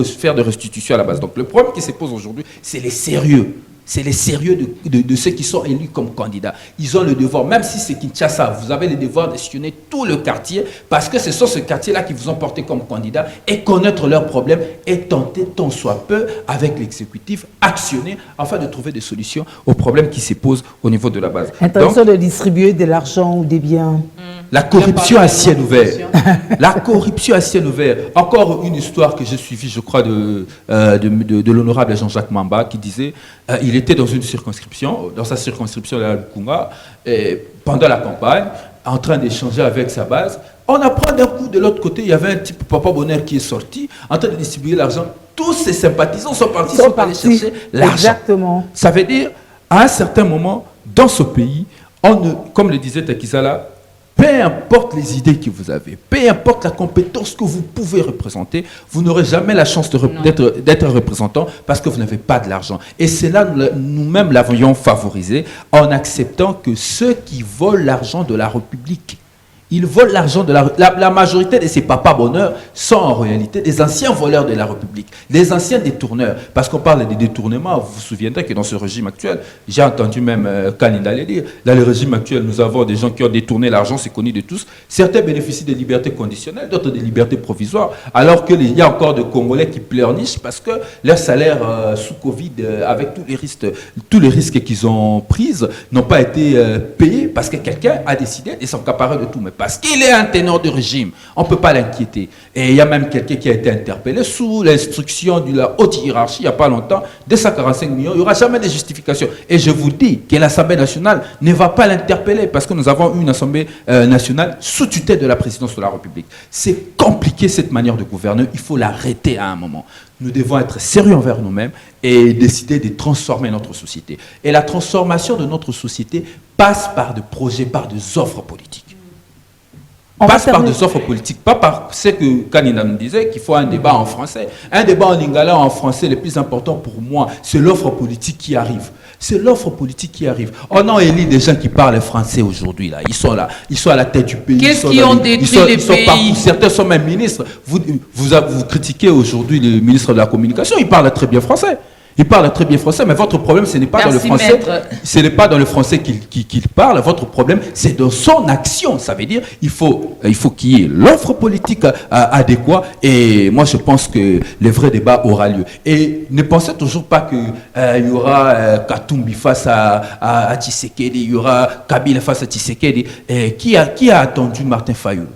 faire de restitution à la base. Donc le problème qui se pose aujourd'hui, c'est les sérieux. C'est les sérieux de ceux qui sont élus comme candidats. Ils ont le devoir, même si c'est Kinshasa, vous avez le devoir de sillonner tout le quartier parce que ce sont ce quartier-là qui vous ont porté comme candidat et connaître leurs problèmes et tenter tant soit peu avec l'exécutif, actionner afin de trouver des solutions aux problèmes qui se posent au niveau de la base. Intention de distribuer de l'argent ou des biens. La corruption à ciel ouvert. La corruption à ciel ouvert. Encore une histoire que j'ai suivie, je crois, de l'honorable Jean-Jacques Mamba qui disait il était dans une circonscription, dans sa circonscription de la Lukunga, et pendant la campagne, en train d'échanger avec sa base. On apprend d'un coup, de l'autre côté, il y avait un type, Papa Bonheur, qui est sorti, en train de distribuer l'argent. Tous ses sympathisants sont partis aller chercher l'argent. Exactement. Ça veut dire, à un certain moment, dans ce pays, comme le disait Takizala, peu importe les idées que vous avez, peu importe la compétence que vous pouvez représenter, vous n'aurez jamais la chance d'être représentant parce que vous n'avez pas de l'argent. Et c'est là nous-mêmes l'avions favorisé en acceptant que ceux qui volent l'argent de la République, ils volent l'argent de la majorité de ces papas bonheurs sont en réalité des anciens voleurs de la République, des anciens détourneurs. Parce qu'on parle de détournement, vous vous souviendrez que dans ce régime actuel, j'ai entendu même Kalinda le dire, dans le régime actuel, nous avons des gens qui ont détourné l'argent, c'est connu de tous. Certains bénéficient des libertés conditionnelles, d'autres des libertés provisoires, alors qu'il y a encore des Congolais qui pleurnichent parce que leur salaire sous Covid, avec tous les risques qu'ils ont pris, n'ont pas été payés parce que quelqu'un a décidé de s'accaparer de tout. Mais parce qu'il est un ténor du régime, on ne peut pas l'inquiéter. Et il y a même quelqu'un qui a été interpellé sous l'instruction de la haute hiérarchie, il n'y a pas longtemps, 245 millions, il n'y aura jamais de justification. Et je vous dis que l'Assemblée nationale ne va pas l'interpeller parce que nous avons une Assemblée nationale sous tutelle de la présidence de la République. C'est compliqué cette manière de gouverner, il faut l'arrêter à un moment. Nous devons être sérieux envers nous-mêmes et décider de transformer notre société. Et la transformation de notre société passe par des projets, par des offres politiques. Passe par des offres politiques, pas par ce que Kanina nous disait, qu'il faut un débat en français. Un débat en lingala en français, le plus important pour moi, c'est l'offre politique qui arrive. C'est l'offre politique qui arrive. On a élu des gens qui parlent français aujourd'hui. Ils sont là. Ils sont à la tête du pays. Qu'est-ce qui ont détruit le pays? Partout. Certains sont même ministres. Vous critiquez aujourd'hui le ministre de la Communication. Il parle très bien français. Il parle très bien français, mais votre problème, ce n'est pas dans le français. Ce n'est pas dans le français qu'il parle. Votre problème, c'est dans son action. Ça veut dire il faut qu'il y ait l'offre politique adéquate. Et moi, je pense que le vrai débat aura lieu. Et ne pensez toujours pas qu'il y aura Katumbi face à Tshisekedi, il y aura Kabila face à Tshisekedi. Qui a attendu Martin Fayulu?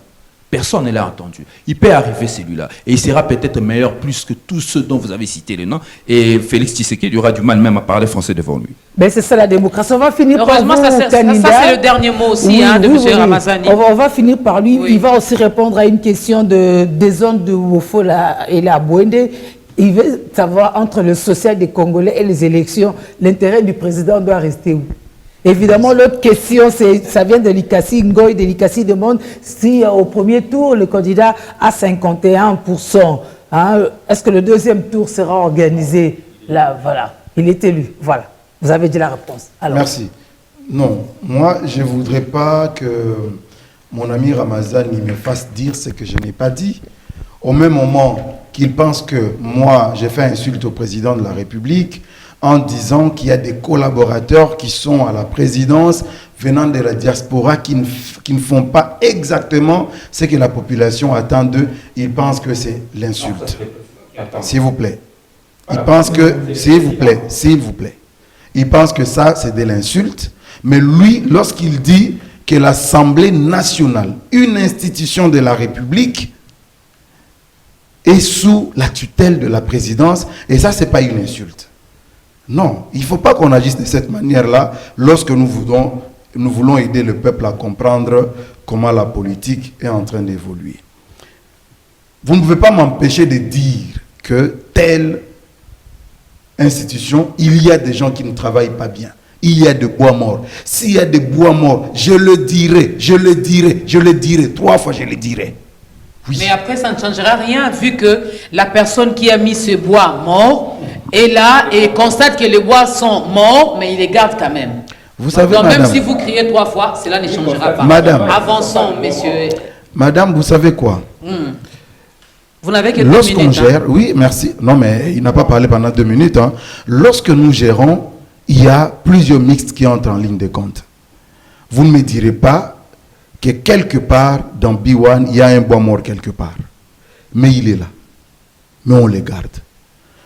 Personne ne l'a entendu. Il peut arriver celui-là. Et il sera peut-être meilleur plus que tous ceux dont vous avez cité les noms. Et Félix Tshisekedi aura du mal même à parler français devant lui. Ben c'est ça la démocratie. On va finir par vous, ça c'est le dernier mot aussi de M. Ramazani. On va finir par lui. Oui. Il va aussi répondre à une question des zones de Wofola et la Bouende. Il veut savoir entre le social des Congolais et les élections, l'intérêt du président doit rester où? Évidemment, l'autre question, ça vient de l'ICACI. Ngoï de l'ICACI demande si au premier tour, le candidat a 51%. Hein, est-ce que le deuxième tour sera organisé? Là, voilà, il est élu. Voilà, vous avez dit la réponse. Alors. Merci. Non, moi, je ne voudrais pas que mon ami Ramazani me fasse dire ce que je n'ai pas dit. Au même moment qu'il pense que moi, j'ai fait insulte au président de la République, en disant qu'il y a des collaborateurs qui sont à la présidence venant de la diaspora qui ne font pas exactement ce que la population attend d'eux. Ils pensent que c'est l'insulte. S'il vous plaît. Ils pensent que, s'il vous plaît, ils pensent que ça, c'est de l'insulte. Mais lui, lorsqu'il dit que l'Assemblée nationale, une institution de la République, est sous la tutelle de la présidence, et ça, ce n'est pas une insulte. Non, il ne faut pas qu'on agisse de cette manière-là lorsque nous voulons aider le peuple à comprendre comment la politique est en train d'évoluer. Vous ne pouvez pas m'empêcher de dire que telle institution, il y a des gens qui ne travaillent pas bien. Il y a des bois morts. S'il y a des bois morts, je le dirai, je le dirai, je le dirai. 3 fois, je le dirai. Oui. Mais après, ça ne changera rien vu que la personne qui a mis ce bois mort est là et constate que les bois sont morts, mais il les garde quand même. Vous savez, donc, madame, même si vous criez 3 fois, cela ne changera pas. Madame. Avançons, messieurs. Madame, vous savez quoi? Vous n'avez que 2 Lorsqu'on minutes. gère, oui, merci. Non, mais il n'a pas parlé pendant 2 minutes. Hein. Lorsque nous gérons, il y a plusieurs mixtes qui entrent en ligne de compte. Vous ne me direz pas que quelque part dans B1, il y a un bois mort quelque part. Mais il est là. Mais on le garde.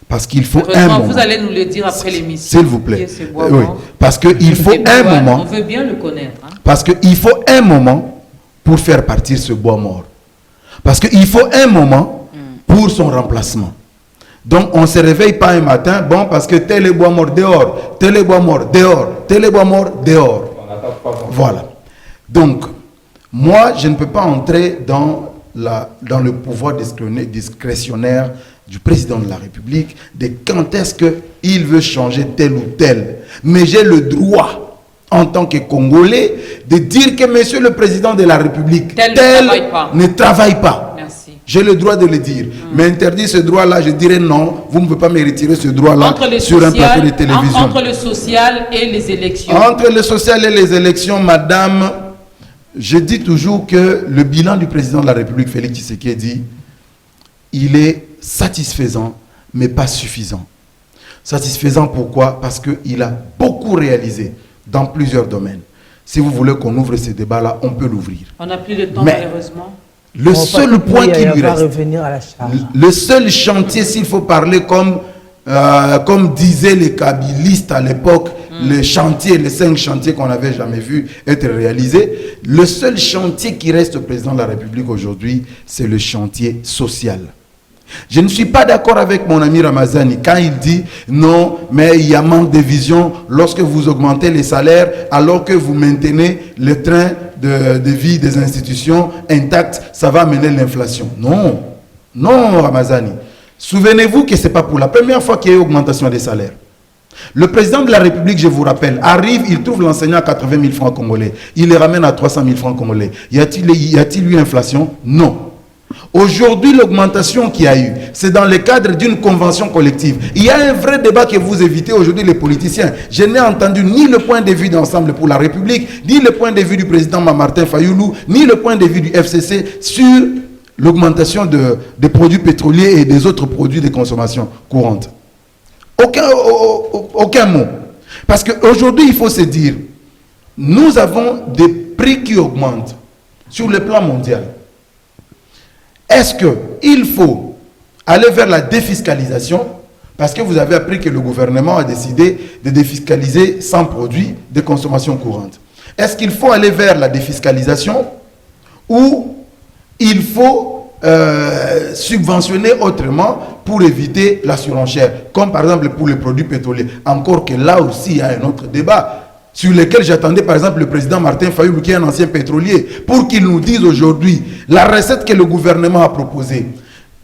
Parce qu'il faut un moment. Vous allez nous le dire après l'émission. S'il vous plaît. Oui. Oui. Parce qu'il faut un moment. On veut bien le connaître. Hein. Parce qu'il faut un moment pour faire partir ce bois mort. Parce qu'il faut un moment pour son remplacement. Donc, on ne se réveille pas un matin, bon, parce que tel est bois mort dehors, tel est bois mort dehors, tel est bois mort dehors. Voilà. Donc, moi, je ne peux pas entrer dans le pouvoir discrétionnaire du président de la République, de quand est-ce qu'il veut changer tel ou tel. Mais j'ai le droit, en tant que Congolais, de dire que monsieur le président de la République, tel ne travaille pas. Merci. J'ai le droit de le dire. Mais interdit ce droit-là, je dirais non, vous ne pouvez pas me retirer ce droit-là sur un plateau de télévision. Entre le social et les élections. Entre le social et les élections, madame, je dis toujours que le bilan du président de la République, Félix Tshisekedi, il est satisfaisant, mais pas suffisant. Satisfaisant pourquoi? Parce qu'il a beaucoup réalisé dans plusieurs domaines. Si vous voulez qu'on ouvre ce débat-là, on peut l'ouvrir. On n'a plus de temps, Mais malheureusement. Le seul point qui lui reste, revenir à la charge. le seul chantier, s'il faut parler comme disaient les kabylistes à l'époque, les 5 chantiers qu'on n'avait jamais vus être réalisés, le seul chantier qui reste au président de la République aujourd'hui, c'est le chantier social. Je ne suis pas d'accord avec mon ami Ramazani quand il dit non, mais il y a manque de vision lorsque vous augmentez les salaires alors que vous maintenez le train de vie des institutions intact, ça va amener l'inflation. Non, non Ramazani. Souvenez-vous que ce n'est pas pour la première fois qu'il y a eu augmentation des salaires. Le président de la République, je vous rappelle, arrive, il trouve l'enseignant à 80 000 francs congolais. Il les ramène à 300 000 francs congolais. Y a-t-il eu inflation? Non. Aujourd'hui, l'augmentation qu'il y a eu, c'est dans le cadre d'une convention collective. Il y a un vrai débat que vous évitez aujourd'hui, les politiciens. Je n'ai entendu ni le point de vue d'Ensemble pour la République, ni le point de vue du président Martin Fayoulou, ni le point de vue du FCC sur l'augmentation des produits pétroliers et des autres produits de consommation courante. Aucun mot. Parce qu'aujourd'hui, il faut se dire, nous avons des prix qui augmentent sur le plan mondial. Est-ce qu'il faut aller vers la défiscalisation? Parce que vous avez appris que le gouvernement a décidé de défiscaliser 100 produits de consommation courante. Est-ce qu'il faut aller vers la défiscalisation ou il faut subventionner autrement pour éviter la surenchère, comme par exemple pour les produits pétroliers? Encore que là aussi, il y a un autre débat sur lequel j'attendais par exemple le président Martin Fayoulou, qui est un ancien pétrolier, pour qu'il nous dise aujourd'hui la recette que le gouvernement a proposée.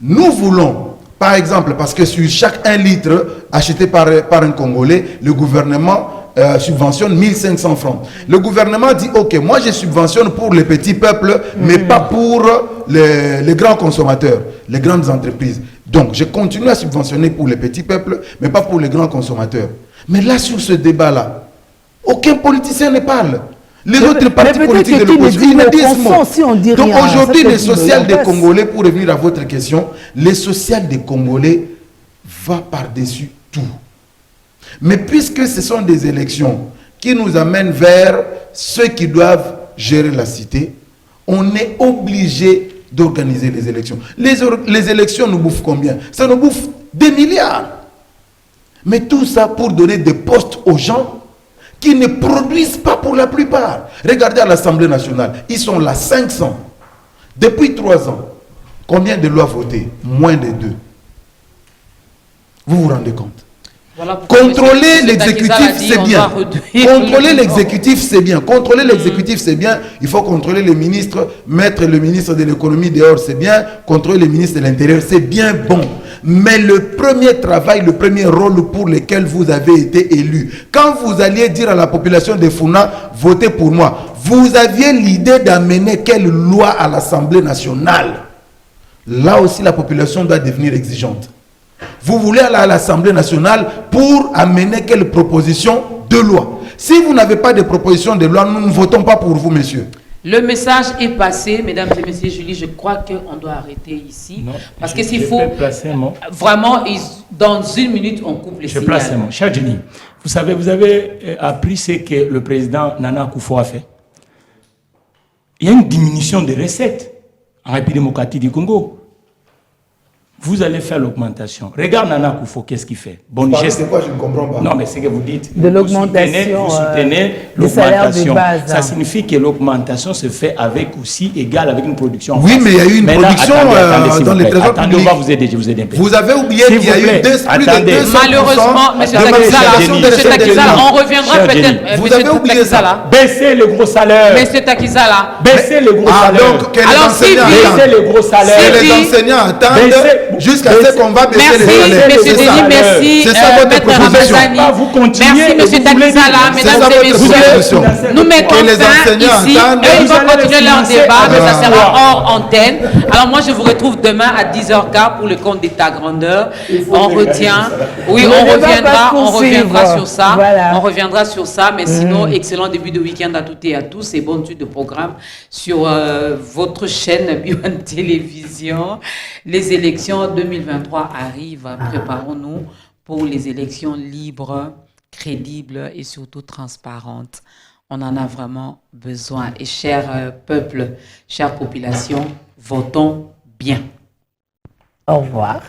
Nous voulons, par exemple, parce que sur chaque 1 litre acheté par un Congolais, le gouvernement subventionne 1500 francs. Le gouvernement dit, ok, moi je subventionne pour les petits peuples, mais pas pour les grands consommateurs, les grandes entreprises. Donc, je continue à subventionner pour les petits peuples, mais pas pour les grands consommateurs. Mais là, sur ce débat-là, aucun politicien ne parle. Les autres partis politiques de l'opposition, ils ne disent mot. Donc aujourd'hui, les social des Congolais, pour revenir à votre question, les social des Congolais va par-dessus tout. Mais puisque ce sont des élections qui nous amènent vers ceux qui doivent gérer la cité, on est obligé d'organiser les élections. Les élections nous bouffent combien? Ça nous bouffe des milliards. Mais tout ça pour donner des postes aux gens qui ne produisent pas pour la plupart. Regardez à l'Assemblée nationale, ils sont là 500. Depuis 3 ans, combien de lois votées? Moins de 2. Vous vous rendez compte? Voilà pourquoi Contrôler M. l'exécutif, Takizal a dit, c'est on bien. doit réduire Contrôler le l'exécutif, c'est bien. Contrôler l'exécutif, c'est bien. Il faut contrôler les ministres. Mettre le ministre de l'économie dehors, c'est bien. Contrôler le ministre de l'Intérieur, c'est bien bon. Mais le premier travail, le premier rôle pour lequel vous avez été élu, quand vous alliez dire à la population de Funa, votez pour moi, vous aviez l'idée d'amener quelle loi à l'Assemblée nationale? Là aussi, la population doit devenir exigeante. Vous voulez aller à l'Assemblée nationale pour amener quelle proposition de loi? Si vous n'avez pas de proposition de loi, nous ne votons pas pour vous, messieurs. Le message est passé, mesdames et messieurs. Julie, je crois qu'on doit arrêter ici. Non, parce que s'il faut, vraiment, dans 1 minute, on coupe les signaux. Je place un mot. Cher Jenny, vous savez, vous avez appris ce que le président Nana Akufo a fait. Il y a une diminution des recettes en République démocratique du Congo. Vous allez faire l'augmentation. Regarde Nana Akufo, qu'est-ce qu'il fait? Bon, C'est quoi, je ne comprends pas. Non, mais c'est que vous dites. De l'augmentation. Vous soutenez des salaires de l'augmentation. base. Ça signifie que l'augmentation se fait avec aussi égal avec une production. Oui, mais il y a eu une production dans les trésors publics. On va vous aider, je vous aide un peu. Vous avez oublié qu'il y a eu plus de 200%. Malheureusement, M. Takizal, on reviendra peut-être. Vous avez oublié ça. Baissez le gros salaire. M. Takizal. Baissez le gros salaire. Donc, que les enseignants baissez le gros salaire. Que les enseignants attendent jusqu'à ce qu'on va baisser les salaires. Merci, M. Denis, merci. C'est ça votre proposition. Vous continuez. Merci, M. Takizala, mesdames et messieurs. Nous mettons fin ici. Eux, ils vont continuer leur débat, mais ça sera hors antenne. Alors moi, je vous retrouve demain à 10h15 pour le compte d'État grandeur. On retient. Oui, on reviendra sur ça. On reviendra sur ça, mais sinon, excellent début de week-end à toutes et à tous et bonne suite de programme sur votre chaîne Bio1 Télévision. Les élections 2023 arrivent. Préparons-nous pour les élections libres, crédibles et surtout transparentes. On en a vraiment besoin. Et cher peuple, chère population, votons bien. Au revoir.